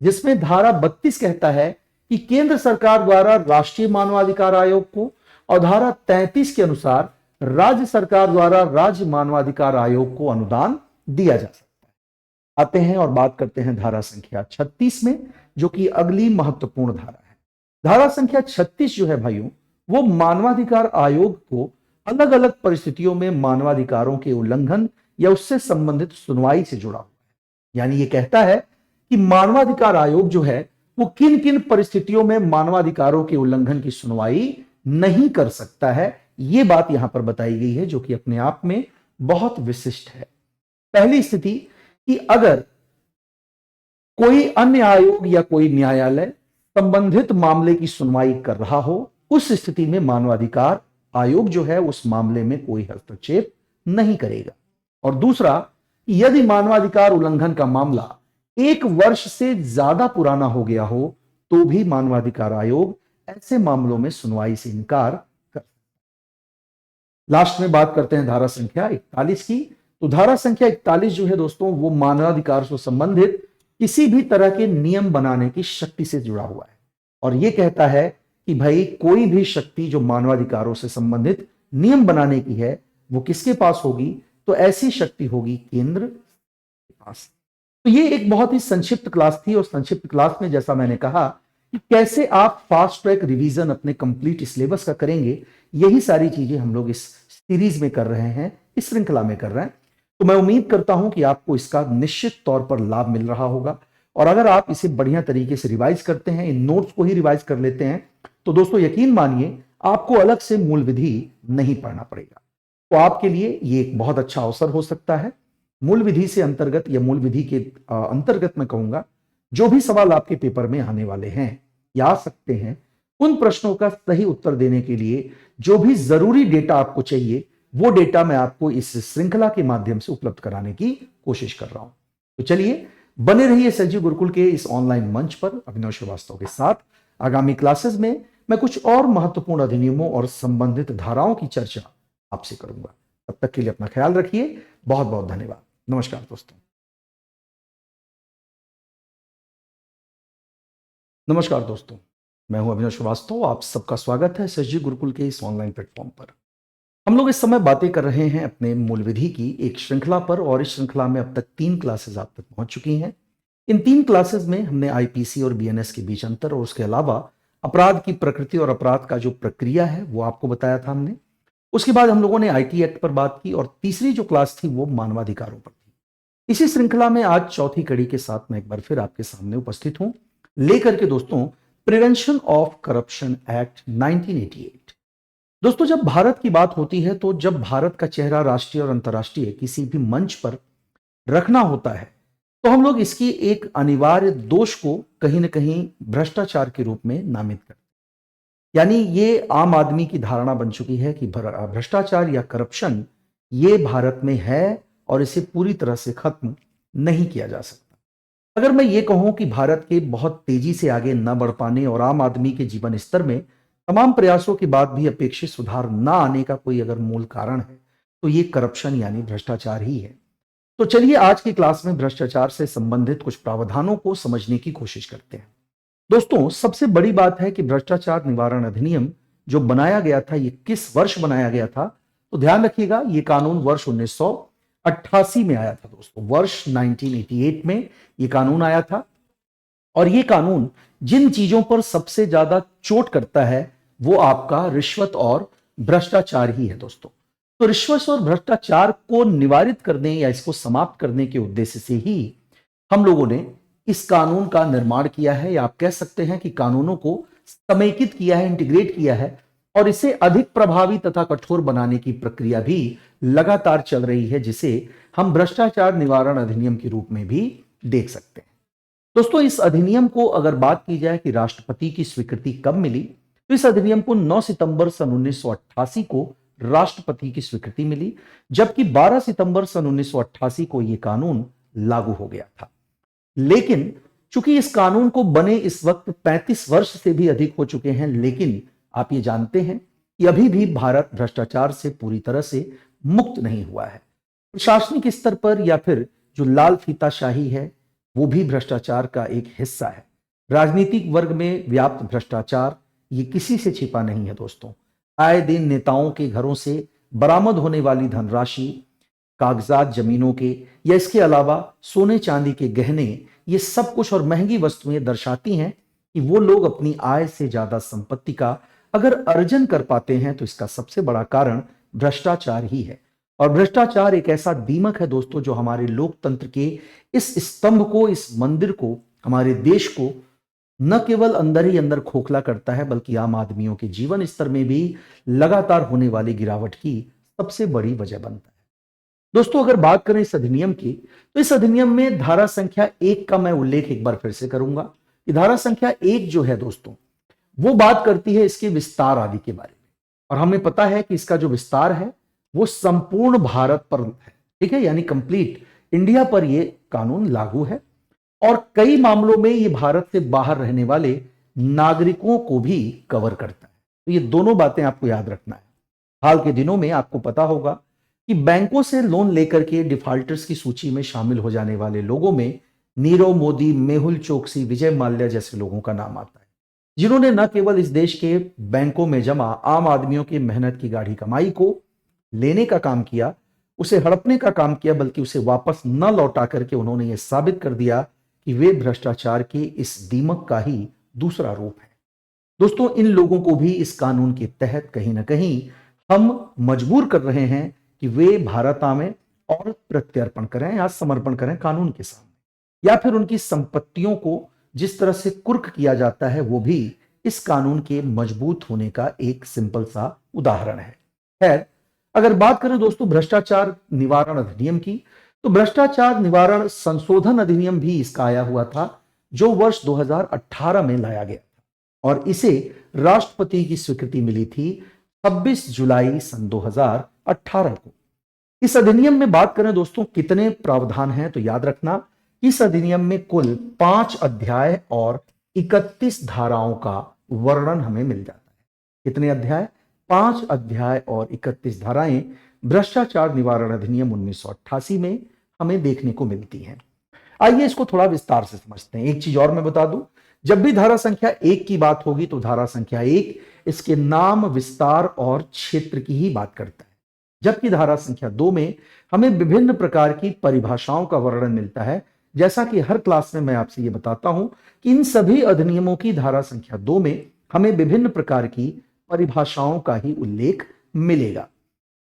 Speaker 1: जिसमें धारा 32 कहता है कि केंद्र सरकार द्वारा राष्ट्रीय मानवाधिकार आयोग को, और धारा 33 के अनुसार राज्य सरकार द्वारा राज्य मानवाधिकार आयोग को अनुदान दिया जा सकता है। आते हैं और बात करते हैं धारा संख्या 36 में, जो कि अगली महत्वपूर्ण धारा है। धारा संख्या 36 जो है भाइयों, वो मानवाधिकार आयोग को अलग अलग परिस्थितियों में मानवाधिकारों के उल्लंघन या उससे संबंधित सुनवाई से जुड़ा हुआ है। यानी ये कहता है कि मानवाधिकार आयोग जो है वो किन किन परिस्थितियों में मानवाधिकारों के उल्लंघन की सुनवाई नहीं कर सकता है, ये बात यहां पर बताई गई है, जो कि अपने आप में बहुत विशिष्ट है। पहली स्थिति कि अगर कोई अन्य आयोग या कोई न्यायालय संबंधित मामले की सुनवाई कर रहा हो, उस स्थिति में मानवाधिकार आयोग जो है उस मामले में कोई हस्तक्षेप नहीं करेगा। और दूसरा, यदि मानवाधिकार उल्लंघन का मामला 1 वर्ष से ज्यादा पुराना हो गया हो तो भी मानवाधिकार आयोग ऐसे मामलों में सुनवाई से इनकार कर। लास्ट में बात करते हैं धारा संख्या 41 की। तो धारा संख्या 41 जो है दोस्तों, वो मानवाधिकार से संबंधित किसी भी तरह के नियम बनाने की शक्ति से जुड़ा हुआ है, और यह कहता है कि भाई कोई भी शक्ति जो मानवाधिकारों से संबंधित नियम बनाने की है वो किसके पास होगी, तो ऐसी शक्ति होगी केंद्र के पास। तो ये एक बहुत ही संक्षिप्त क्लास थी, और संक्षिप्त क्लास में जैसा मैंने कहा कि कैसे आप फास्ट ट्रैक रिवीजन अपने कंप्लीट सिलेबस का करेंगे। यही सारी चीजें हम लोग इस सीरीज में कर रहे हैं, इस श्रृंखला में कर रहे हैं। तो मैं उम्मीद करता हूं कि आपको इसका निश्चित तौर पर लाभ मिल रहा होगा। और अगर आप इसे बढ़िया तरीके से रिवाइज करते हैं, इन नोट्स को ही रिवाइज कर लेते हैं, तो दोस्तों यकीन मानिए आपको अलग से मूल विधि नहीं पढ़ना पड़ेगा। तो आपके लिए ये एक बहुत अच्छा अवसर हो सकता है। मूल विधि से अंतर्गत या मूल विधि के अंतर्गत मैं कहूंगा, जो भी सवाल आपके पेपर में आने वाले हैं या आ सकते हैं, उन प्रश्नों का सही उत्तर देने के लिए जो भी जरूरी डेटा आपको चाहिए, वो डेटा मैं आपको इस श्रृंखला के माध्यम से उपलब्ध कराने की कोशिश कर रहा हूं। तो चलिए बने रहिए एसएसजी गुरुकुल के इस ऑनलाइन मंच पर अभिनव श्रीवास्तव के साथ। आगामी क्लासेस में मैं कुछ और महत्वपूर्ण अधिनियमों और संबंधित धाराओं की चर्चा आपसे करूंगा। तब तक के लिए अपना ख्याल रखिए। बहुत बहुत धन्यवाद। नमस्कार दोस्तों। नमस्कार दोस्तों, मैं हूं अभिनव श्रीवास्तव। आप सबका स्वागत है एसएसजी गुरुकुल के इस ऑनलाइन प्लेटफॉर्म पर। हम लोग इस समय बातें कर रहे हैं अपने मूल विधि की एक श्रृंखला पर, और इस श्रृंखला में अब तक 3 क्लासेस आप तक पहुंच चुकी हैं। इन 3 क्लासेस में हमने आईपीसी और बीएनएस के बीच अंतर और उसके अलावा अपराध की प्रकृति और अपराध का जो प्रक्रिया है वो आपको बताया था हमने। उसके बाद हम लोगों ने आईटी एक्ट पर बात की, और तीसरी जो क्लास थी वो मानवाधिकारों पर थी। इसी श्रृंखला में आज चौथी कड़ी के साथ मैं एक बार फिर आपके सामने उपस्थित हूं, लेकर के दोस्तों प्रिवेंशन ऑफ करप्शन एक्ट 1988। दोस्तों जब भारत की बात होती है, तो जब भारत का चेहरा राष्ट्रीय और अंतर्राष्ट्रीय किसी भी मंच पर रखना होता है, तो हम लोग इसकी एक अनिवार्य दोष को कहीं ना कहीं भ्रष्टाचार के रूप में नामित करते हैं। यानी ये आम आदमी की धारणा बन चुकी है कि भ्रष्टाचार या करप्शन ये भारत में है और इसे पूरी तरह से खत्म नहीं किया जा सकता। अगर मैं ये कहूं कि भारत के बहुत तेजी से आगे न बढ़ पाने और आम आदमी के जीवन स्तर में तमाम प्रयासों के बाद भी अपेक्षित सुधार न आने का कोई अगर मूल कारण है, तो ये करप्शन यानी भ्रष्टाचार ही है। तो चलिए आज की क्लास में भ्रष्टाचार से संबंधित कुछ प्रावधानों को समझने की कोशिश करते हैं। दोस्तों सबसे बड़ी बात है कि भ्रष्टाचार निवारण अधिनियम जो बनाया गया था, ये किस वर्ष बनाया गया था? तो ध्यान रखिएगा, ये कानून वर्ष 1988 में आया था दोस्तों। वर्ष 1988 में ये कानून आया था। और ये कानून जिन चीजों पर सबसे ज्यादा चोट करता है वो आपका रिश्वत और भ्रष्टाचार ही है दोस्तों। तो रिश्वत और भ्रष्टाचार को निवारित करने या इसको समाप्त करने के उद्देश्य से ही हम लोगों ने इस कानून का निर्माण किया है, या आप कह सकते हैं कि कानूनों को समेकित किया है, इंटीग्रेट किया है, और इसे अधिक प्रभावी तथा कठोर बनाने की प्रक्रिया भी लगातार चल रही है, जिसे हम भ्रष्टाचार निवारण अधिनियम के रूप में भी देख सकते हैं। दोस्तों इस अधिनियम को अगर बात की जाए कि राष्ट्रपति की स्वीकृति कब मिली, तो इस अधिनियम को 9 सितंबर सन 1988 को राष्ट्रपति की स्वीकृति मिली, जबकि 12 सितंबर सन 1988 को यह कानून लागू हो गया था। लेकिन चूंकि इस कानून को बने इस वक्त 35 वर्ष से भी अधिक हो चुके हैं, लेकिन आप ये जानते हैं कि अभी भी भारत भ्रष्टाचार से पूरी तरह से मुक्त नहीं हुआ है। प्रशासनिक स्तर पर या फिर जो लाल फीताशाही है वो भी भ्रष्टाचार का एक हिस्सा है। राजनीतिक वर्ग में व्याप्त भ्रष्टाचार ये किसी से छिपा नहीं है दोस्तों। आए दिन नेताओं के घरों से बरामद होने वाली धनराशि, कागजात जमीनों के, या इसके अलावा सोने चांदी के गहने, ये सब कुछ और महंगी वस्तुएं दर्शाती हैं कि वो लोग अपनी आय से ज्यादा संपत्ति का अगर अर्जन कर पाते हैं, तो इसका सबसे बड़ा कारण भ्रष्टाचार ही है। और भ्रष्टाचार एक ऐसा दीमक है दोस्तों जो हमारे लोकतंत्र के इस स्तंभ को, इस मंदिर को, हमारे देश को न केवल अंदर ही अंदर खोखला करता है, बल्कि आम आदमियों के जीवन स्तर में भी लगातार होने वाली गिरावट की सबसे बड़ी वजह बनता है। दोस्तों अगर बात करें इस अधिनियम की, तो इस अधिनियम में धारा संख्या 1 का मैं उल्लेख एक बार फिर से करूंगा कि धारा संख्या 1 जो है दोस्तों, वो बात करती है इसके विस्तार आदि के बारे में। और हमें पता है कि इसका जो विस्तार है वो संपूर्ण भारत पर है, ठीक है, यानी कंप्लीट इंडिया पर ये कानून लागू है। और कई मामलों में ये भारत से बाहर रहने वाले नागरिकों को भी कवर करता है। तो ये दोनों बातें आपको याद रखना है। हाल के दिनों में आपको पता होगा कि बैंकों से लोन लेकर के डिफॉल्टर्स की सूची में शामिल हो जाने वाले लोगों में नीरव मोदी, मेहुल चोकसी, विजय माल्या जैसे लोगों का नाम आता है, जिन्होंने न केवल इस देश के बैंकों में जमा आम आदमियों की मेहनत की गाढ़ी कमाई को लेने का काम किया, उसे हड़पने का काम किया, बल्कि उसे वापस न लौटा करके उन्होंने यह साबित कर दिया कि वे भ्रष्टाचार के इस दीमक का ही दूसरा रूप है। दोस्तों, इन लोगों को भी इस कानून के तहत कहीं ना कहीं हम मजबूर कर रहे हैं कि वे भारत आवें और प्रत्यर्पण करें या समर्पण करें कानून के सामने, या फिर उनकी संपत्तियों को जिस तरह से कुर्क किया जाता है वो भी इस कानून के मजबूत होने का एक सिंपल सा उदाहरण है। खैर, अगर बात करें दोस्तों भ्रष्टाचार निवारण अधिनियम की, तो भ्रष्टाचार निवारण संशोधन अधिनियम भी इसका आया हुआ था, जो वर्ष 2018 में लाया गया और इसे राष्ट्रपति की स्वीकृति मिली थी 26 जुलाई सन 2018 को। इस अधिनियम में बात करें दोस्तों कितने प्रावधान हैं, तो याद रखना इस अधिनियम में कुल 5 अध्याय और 31 धाराओं का वर्णन हमें मिल जाता है। कितने अध्याय? 5 अध्याय और 31 धाराएं भ्रष्टाचार निवारण अधिनियम 1988 में हमें देखने को मिलती हैं। आइए इसको थोड़ा विस्तार से समझते हैं। एक चीज और मैं बता दूं, जब भी धारा संख्या 1 की बात होगी तो धारा संख्या 1 इसके नाम, विस्तार और क्षेत्र की ही बात करता है, जबकि धारा संख्या 2 में हमें विभिन्न प्रकार की परिभाषाओं का वर्णन मिलता है। जैसा कि हर क्लास में मैं आपसे ये बताता हूं कि इन सभी अधिनियमों की धारा संख्या 2 में हमें विभिन्न प्रकार की परिभाषाओं का ही उल्लेख मिलेगा।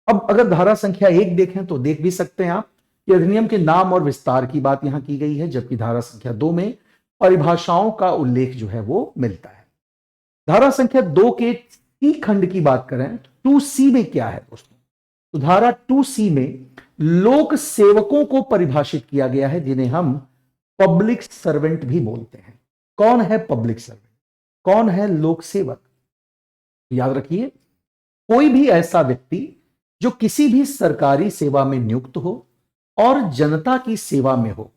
Speaker 1: अब अगर धारा संख्या 1 देखें तो देख भी सकते हैं आप कि अधिनियम के नाम और विस्तार की बात यहां की गई है, जबकि धारा संख्या 2 में परिभाषाओं का उल्लेख जो है वो मिलता है। धारा संख्या 2 के सी खंड की बात करें तो 2C में क्या है दोस्तों? तो धारा 2C में लोक सेवकों को परिभाषित किया गया है, जिन्हें हम पब्लिक सर्वेंट भी बोलते हैं। कौन है पब्लिक सर्वेंट? कौन है लोक सेवक? याद रखिए, कोई भी ऐसा व्यक्ति जो किसी भी सरकारी सेवा में नियुक्त हो और जनता की सेवा में हो,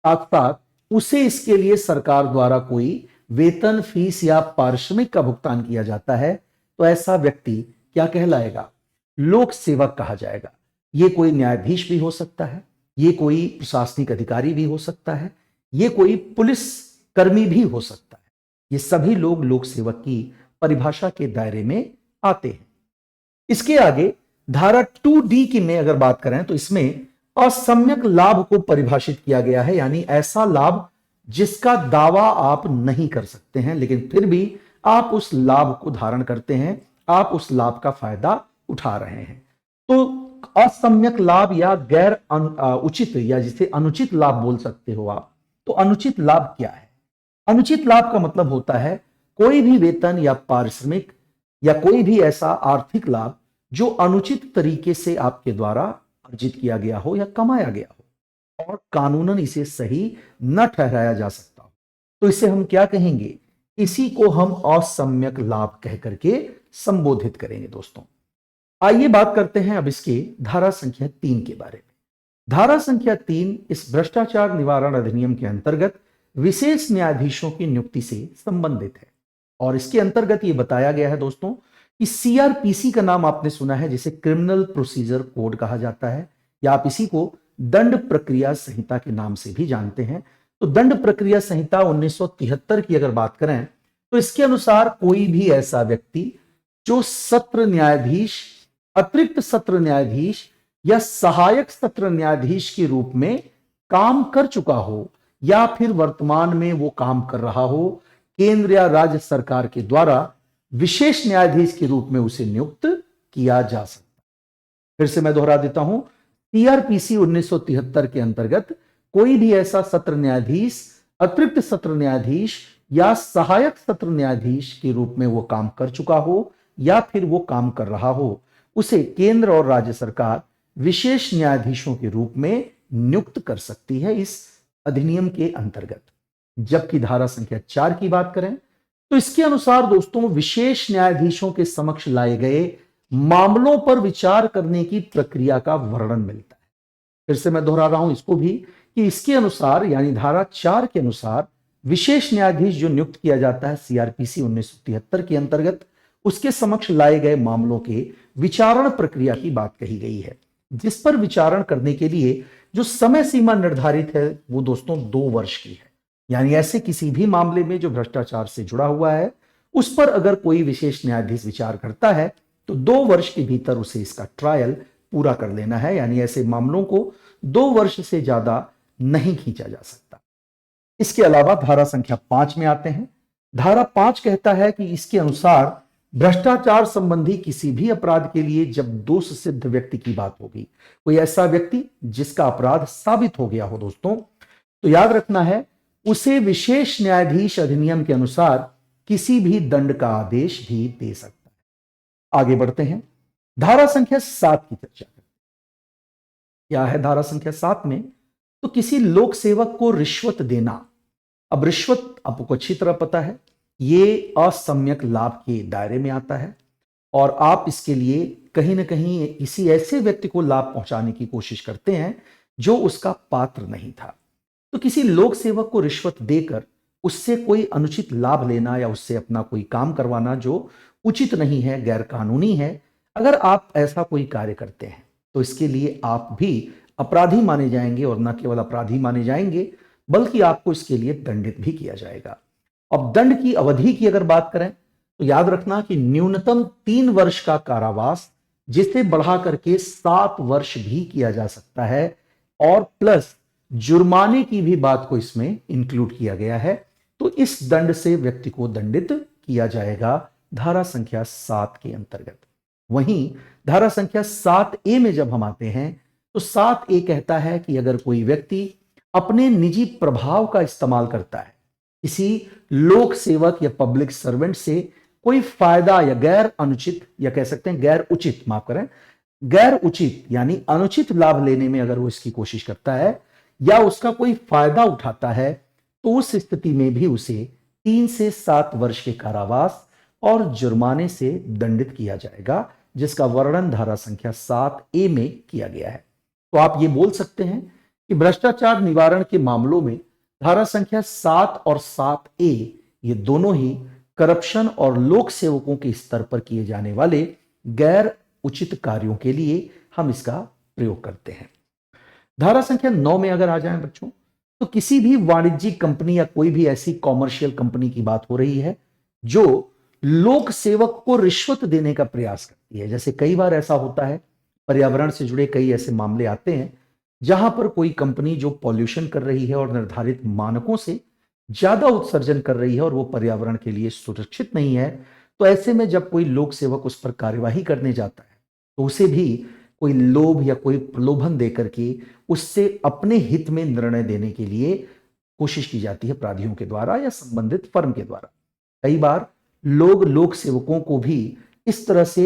Speaker 1: साथ साथ उसे इसके लिए सरकार द्वारा कोई वेतन, फीस या पारिश्रमिक का भुगतान किया जाता है, तो ऐसा व्यक्ति क्या कहलाएगा? लोक सेवक कहा जाएगा। ये कोई न्यायाधीश भी हो सकता है, ये कोई प्रशासनिक अधिकारी भी हो सकता है, ये कोई पुलिस कर्मी भी हो सकता है। ये सभी लोग लोक सेवक की परिभाषा के दायरे में आते हैं। इसके आगे धारा 2D की में अगर बात करें तो इसमें असम्यक लाभ को परिभाषित किया गया है, यानी ऐसा लाभ जिसका दावा आप नहीं कर सकते हैं लेकिन फिर भी आप उस लाभ को धारण करते हैं, आप उस लाभ का फायदा उठा रहे हैं। तो असम्यक लाभ या गैर उचित या जिसे अनुचित लाभ बोल सकते हो आप। तो अनुचित लाभ क्या है? अनुचित लाभ का मतलब होता है कोई भी वेतन या पारिश्रमिक या कोई भी ऐसा आर्थिक लाभ जो अनुचित तरीके से आपके द्वारा अर्जित किया गया हो या कमाया गया हो और कानूनन इसे सही न ठहराया जा सकता हो, तो इसे हम क्या कहेंगे? इसी को हम असम्यक लाभ कह करके संबोधित करेंगे दोस्तों। आइए बात करते हैं अब इसके धारा संख्या 3 के बारे में। धारा संख्या 3 इस भ्रष्टाचार निवारण अधिनियम के अंतर्गत विशेष न्यायाधीशों की नियुक्ति से संबंधित है और इसके अंतर्गत यह बताया गया है दोस्तों कि CRPC का नाम आपने सुना है, जिसे क्रिमिनल प्रोसीजर कोड कहा जाता है, या आप इसी को दंड प्रक्रिया संहिता के नाम से भी जानते हैं। तो दंड प्रक्रिया संहिता 1973 की अगर बात करें तो इसके अनुसार कोई भी ऐसा व्यक्ति जो सत्र न्यायाधीश, अतिरिक्त सत्र न्यायाधीश या सहायक सत्र न्यायाधीश के रूप में काम कर चुका हो या फिर वर्तमान में वो काम कर रहा हो, केंद्र या राज्य सरकार के द्वारा विशेष न्यायाधीश के रूप में उसे नियुक्त किया जा सकता है। फिर से मैं दोहरा देता हूं, CRPC 1973 के अंतर्गत कोई भी ऐसा सत्र न्यायाधीश, अतिरिक्त सत्र न्यायाधीश या सहायक सत्र न्यायाधीश के रूप में वो काम कर चुका हो या फिर वो काम कर रहा हो, उसे केंद्र और राज्य सरकार विशेष न्यायाधीशों के रूप में नियुक्त कर सकती है इस अधिनियम के अंतर्गत। जबकि धारा संख्या 4 की बात करें तो इसके अनुसार दोस्तों विशेष न्यायाधीशों के समक्ष लाए गए मामलों पर विचार करने की प्रक्रिया का वर्णन मिलता है। फिर से मैं दोहरा रहा हूं इसको भी कि इसके अनुसार यानी धारा 4 के अनुसार विशेष न्यायाधीश जो नियुक्त किया जाता है CRPC 1973 के अंतर्गत, उसके समक्ष लाए गए मामलों के विचारण प्रक्रिया की बात कही गई है, जिस पर विचारण करने के लिए जो समय सीमा निर्धारित है वो दोस्तों 2 वर्ष की है। यानी ऐसे किसी भी मामले में जो भ्रष्टाचार से जुड़ा हुआ है उस पर अगर कोई विशेष न्यायाधीश विचार करता है तो 2 वर्ष के भीतर उसे इसका ट्रायल पूरा कर लेना है, यानी ऐसे मामलों को 2 वर्ष से ज्यादा नहीं खींचा जा सकता। इसके अलावा धारा संख्या 5 में आते हैं। धारा 5 कहता है कि इसके अनुसार भ्रष्टाचार संबंधी किसी भी अपराध के लिए जब दोष सिद्ध व्यक्ति की बात होगी, कोई ऐसा व्यक्ति जिसका अपराध साबित हो गया हो दोस्तों, तो याद रखना है उसे विशेष न्यायाधीश अधिनियम के अनुसार किसी भी दंड का आदेश भी दे सकता है। आगे बढ़ते हैं, धारा संख्या 7 की चर्चा करते हैं। क्या है धारा संख्या 7 में? तो किसी लोक सेवक को रिश्वत देना। अब रिश्वत आपको अच्छी तरह पता है, ये असम्यक लाभ के दायरे में आता है और आप इसके लिए कहीं ना कहीं किसी ऐसे व्यक्ति को लाभ पहुंचाने की कोशिश करते हैं जो उसका पात्र नहीं था। तो किसी लोक सेवक को रिश्वत देकर उससे कोई अनुचित लाभ लेना या उससे अपना कोई काम करवाना जो उचित नहीं है, गैर कानूनी है, अगर आप ऐसा कोई कार्य करते हैं तो इसके लिए आप भी अपराधी माने जाएंगे और न केवल अपराधी माने जाएंगे बल्कि आपको इसके लिए दंडित भी किया जाएगा। अब दंड की अवधि की अगर बात करें तो याद रखना कि न्यूनतम 3 वर्ष का कारावास, जिसे बढ़ा करके 7 वर्ष भी किया जा सकता है, और प्लस जुर्माने की भी बात को इसमें इंक्लूड किया गया है। तो इस दंड से व्यक्ति को दंडित किया जाएगा धारा संख्या 7 के अंतर्गत। वहीं धारा संख्या 7A में जब हम आते हैं तो 7A कहता है कि अगर कोई व्यक्ति अपने निजी प्रभाव का इस्तेमाल करता है, किसी लोक सेवक या पब्लिक सर्वेंट से कोई फायदा या गैर अनुचित या कह सकते हैं गैर उचित, माफ करें, गैर उचित यानी अनुचित लाभ लेने में अगर वो इसकी कोशिश करता है या उसका कोई फायदा उठाता है, तो उस स्थिति में भी उसे 3 से 7 वर्ष के कारावास और जुर्माने से दंडित किया जाएगा, जिसका वर्णन धारा संख्या 7A में किया गया है। तो आप ये बोल सकते हैं कि भ्रष्टाचार निवारण के मामलों में धारा संख्या 7 और 7A ये दोनों ही करप्शन और लोक सेवकों के स्तर पर किए जाने वाले गैर उचित कार्यों के लिए हम इसका प्रयोग करते हैं। धारा संख्या 9 में अगर आ जाएं बच्चों, तो किसी भी वाणिज्यिक कंपनी या कोई भी ऐसी कॉमर्शियल कंपनी की बात हो रही है जो लोक सेवक को रिश्वत देने का प्रयास करती है। जैसे कई बार ऐसा होता है, पर्यावरण से जुड़े कई ऐसे मामले आते हैं जहां पर कोई कंपनी जो पॉल्यूशन कर रही है और निर्धारित मानकों से ज्यादा उत्सर्जन कर रही है और वो पर्यावरण के लिए सुरक्षित नहीं है, तो ऐसे में जब कोई लोक सेवक उस पर कार्यवाही करने जाता है तो उसे भी कोई लोभ या कोई प्रलोभन देकर के उससे अपने हित में निर्णय देने के लिए कोशिश की जाती है अपराधियों के द्वारा या संबंधित फर्म के द्वारा। कई बार लोग लोक सेवकों को भी इस तरह से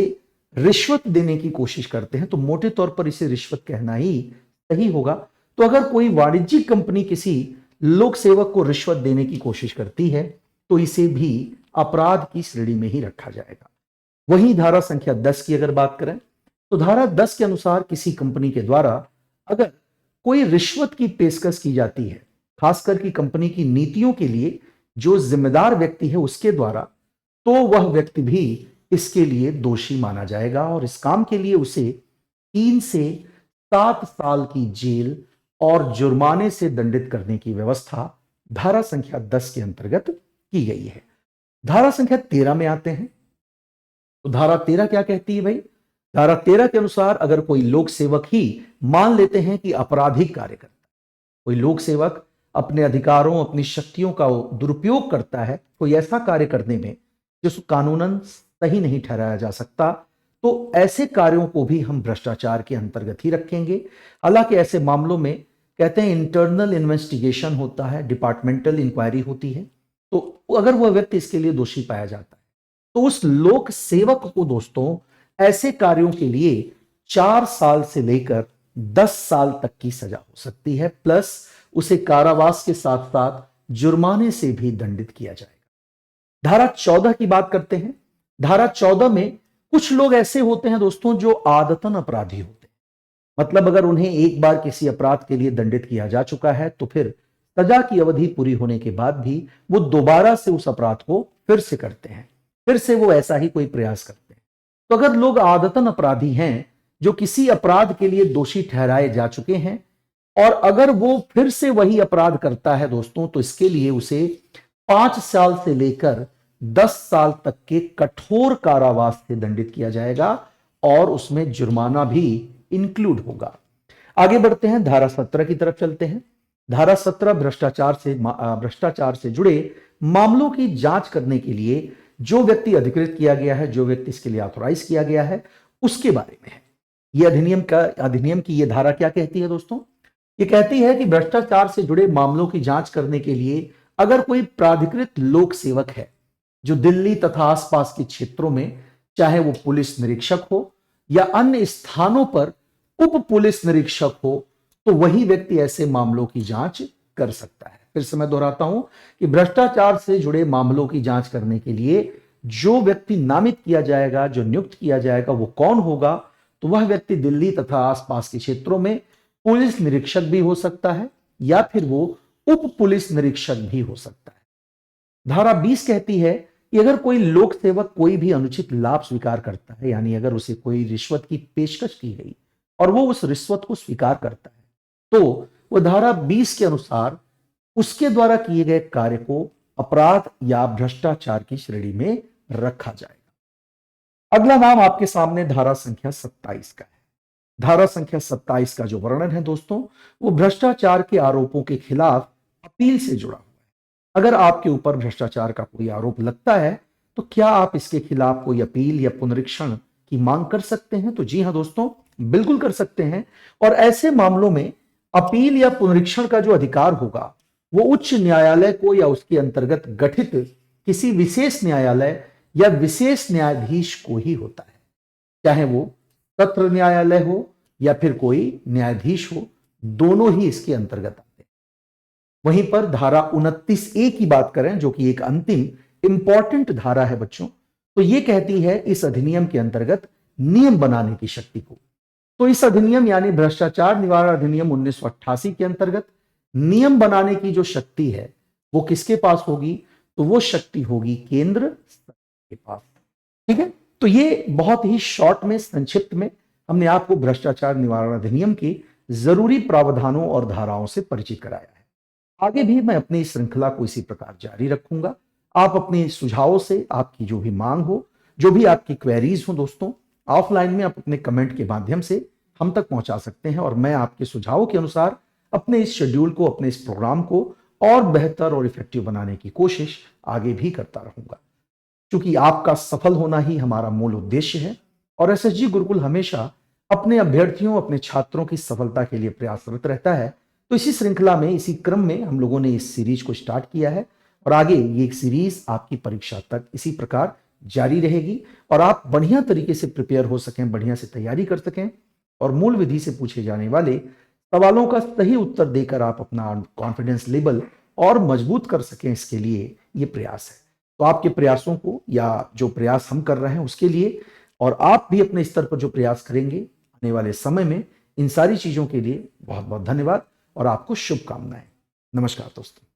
Speaker 1: रिश्वत देने की कोशिश करते हैं, तो मोटे तौर पर इसे रिश्वत कहना ही सही होगा। तो अगर कोई वाणिज्यिक कंपनी किसी लोक सेवक को रिश्वत देने की कोशिश करती है तो इसे भी अपराध की श्रेणी में ही रखा जाएगा। वहीं धारा संख्या 10 की अगर बात करें तो धारा 10 के अनुसार किसी कंपनी के द्वारा अगर कोई रिश्वत की पेशकश की जाती है, खासकर की कंपनी की नीतियों के लिए जो जिम्मेदार व्यक्ति है उसके द्वारा, तो वह व्यक्ति भी इसके लिए दोषी माना जाएगा और इस काम के लिए उसे 3 से 7 साल की जेल और जुर्माने से दंडित करने की व्यवस्था धारा संख्या 10 के अंतर्गत की गई है। धारा संख्या 13 में आते हैं तो धारा 13 क्या कहती है भाई? धारा 13 के अनुसार अगर कोई लोक सेवक ही मान लेते हैं कि आपराधिक कार्य करता है, कोई लोक सेवक अपने अधिकारों अपनी शक्तियों का दुरुपयोग करता है कोई ऐसा कार्य करने में जिसको कानूनन सही नहीं ठहराया जा सकता, तो ऐसे कार्यों को भी हम भ्रष्टाचार के अंतर्गत ही रखेंगे। हालांकि ऐसे मामलों में कहते हैं इंटरनल इन्वेस्टिगेशन होता है, डिपार्टमेंटल इंक्वायरी होती है, तो अगर वह व्यक्ति इसके लिए दोषी पाया जाता है तो उस लोक सेवक को दोस्तों ऐसे कार्यों के लिए 4 साल से लेकर 10 साल तक की सजा हो सकती है, प्लस उसे कारावास के साथ साथ जुर्माने से भी दंडित किया जाएगा। धारा 14 की बात करते हैं। धारा 14 में कुछ लोग ऐसे होते हैं दोस्तों जो आदतन अपराधी होते हैं, मतलब अगर उन्हें एक बार किसी अपराध के लिए दंडित किया जा चुका है तो फिर सजा की अवधि पूरी होने के बाद भी वो दोबारा से उस अपराध को फिर से करते हैं, फिर से वो ऐसा ही कोई प्रयास करते हैं। तो अगर लोग आदतन अपराधी हैं जो किसी अपराध के लिए दोषी ठहराए जा चुके हैं और अगर वो फिर से वही अपराध करता है दोस्तों, तो इसके लिए उसे 5 साल से लेकर 10 साल तक के कठोर कारावास से दंडित किया जाएगा और उसमें जुर्माना भी इंक्लूड होगा। आगे बढ़ते हैं, धारा 17 की तरफ चलते हैं। धारा 17 भ्रष्टाचार से जुड़े मामलों की जांच करने के लिए जो व्यक्ति अधिकृत किया गया है, जो व्यक्ति इसके लिए ऑथोराइज किया गया है, उसके बारे में है। यह अधिनियम की यह धारा क्या कहती है दोस्तों? ये कहती है कि भ्रष्टाचार से जुड़े मामलों की जांच करने के लिए अगर कोई प्राधिकृत लोक सेवक है जो दिल्ली तथा आसपास के क्षेत्रों में, चाहे वो पुलिस निरीक्षक हो या अन्य स्थानों पर उप पुलिस निरीक्षक हो, तो वही व्यक्ति ऐसे मामलों की जांच कर सकता है। फिर से मैं दोहराता हूं कि भ्रष्टाचार से जुड़े मामलों की जांच करने के लिए जो व्यक्ति नामित किया जाएगा, जो नियुक्त किया जाएगा, वो कौन होगा? तो वह व्यक्ति दिल्ली तथा आसपास के क्षेत्रों में पुलिस निरीक्षक भी हो सकता है या फिर वो उप पुलिस निरीक्षक भी हो सकता है। धारा 20 कहती है कि अगर कोई लोक सेवक कोई भी अनुचित लाभ स्वीकार करता है, यानी अगर उसे कोई रिश्वत की पेशकश की गई और वो उस रिश्वत को स्वीकार करता है, तो वह धारा 20 के अनुसार उसके द्वारा किए गए कार्य को अपराध या भ्रष्टाचार की श्रेणी में रखा जाएगा। अगला नाम आपके सामने धारा संख्या 27 का है। धारा संख्या 27 का जो वर्णन है दोस्तों, वो भ्रष्टाचार के आरोपों के खिलाफ अपील से जुड़ा हुआ है। अगर आपके ऊपर भ्रष्टाचार का कोई आरोप लगता है तो क्या आप इसके खिलाफ कोई अपील या पुनरीक्षण की मांग कर सकते हैं? तो जी हां दोस्तों, बिल्कुल कर सकते हैं। और ऐसे मामलों में अपील या पुनरीक्षण का जो अधिकार होगा वो उच्च न्यायालय को या उसके अंतर्गत गठित किसी विशेष न्यायालय या विशेष न्यायाधीश को ही होता है, चाहे वो सत्र न्यायालय हो या फिर कोई न्यायाधीश हो, दोनों ही इसके अंतर्गत आते हैं। वहीं पर धारा 29A की बात करें, जो कि एक अंतिम इंपॉर्टेंट धारा है बच्चों, तो ये कहती है इस अधिनियम के अंतर्गत नियम बनाने की शक्ति को। तो इस अधिनियम यानी भ्रष्टाचार निवारण अधिनियम 1988 के अंतर्गत नियम बनाने की जो शक्ति है वो किसके पास होगी? तो वो शक्ति होगी केंद्र के पास। ठीक है, तो ये बहुत ही शॉर्ट में, संक्षिप्त में हमने आपको भ्रष्टाचार निवारण अधिनियम के जरूरी प्रावधानों और धाराओं से परिचित कराया है। आगे भी मैं अपनी श्रृंखला को इसी प्रकार जारी रखूंगा। आप अपने सुझावों से, आपकी जो भी मांग हो, जो भी आपकी क्वेरीज हो दोस्तों, ऑफलाइन में आप अपने कमेंट के माध्यम से हम तक पहुंचा सकते हैं और मैं आपके सुझावों के अनुसार अपने इस शेड्यूल को, अपने इस प्रोग्राम को और बेहतर और इफेक्टिव बनाने की कोशिश आगे भी करता रहूंगा, क्योंकि आपका सफल होना ही हमारा मूल उद्देश्य है। और एसएसजी गुरुकुल हमेशा अपने अभ्यर्थियों, अपने छात्रों की सफलता के लिए प्रयासरत रहता है। तो इसी श्रृंखला में, इसी क्रम में हम लोगों ने इस सीरीज को स्टार्ट किया है और आगे ये सीरीज आपकी परीक्षा तक इसी प्रकार जारी रहेगी और आप बढ़िया तरीके से प्रिपेयर हो सकें, बढ़िया से तैयारी कर सकें और मूल विधि से पूछे जाने वाले सवालों का सही उत्तर देकर आप अपना कॉन्फिडेंस लेवल और मजबूत कर सकें, इसके लिए ये प्रयास है। तो आपके प्रयासों को, या जो प्रयास हम कर रहे हैं उसके लिए, और आप भी अपने स्तर पर जो प्रयास करेंगे आने वाले समय में, इन सारी चीजों के लिए बहुत बहुत धन्यवाद और आपको शुभकामनाएं। नमस्कार दोस्तों।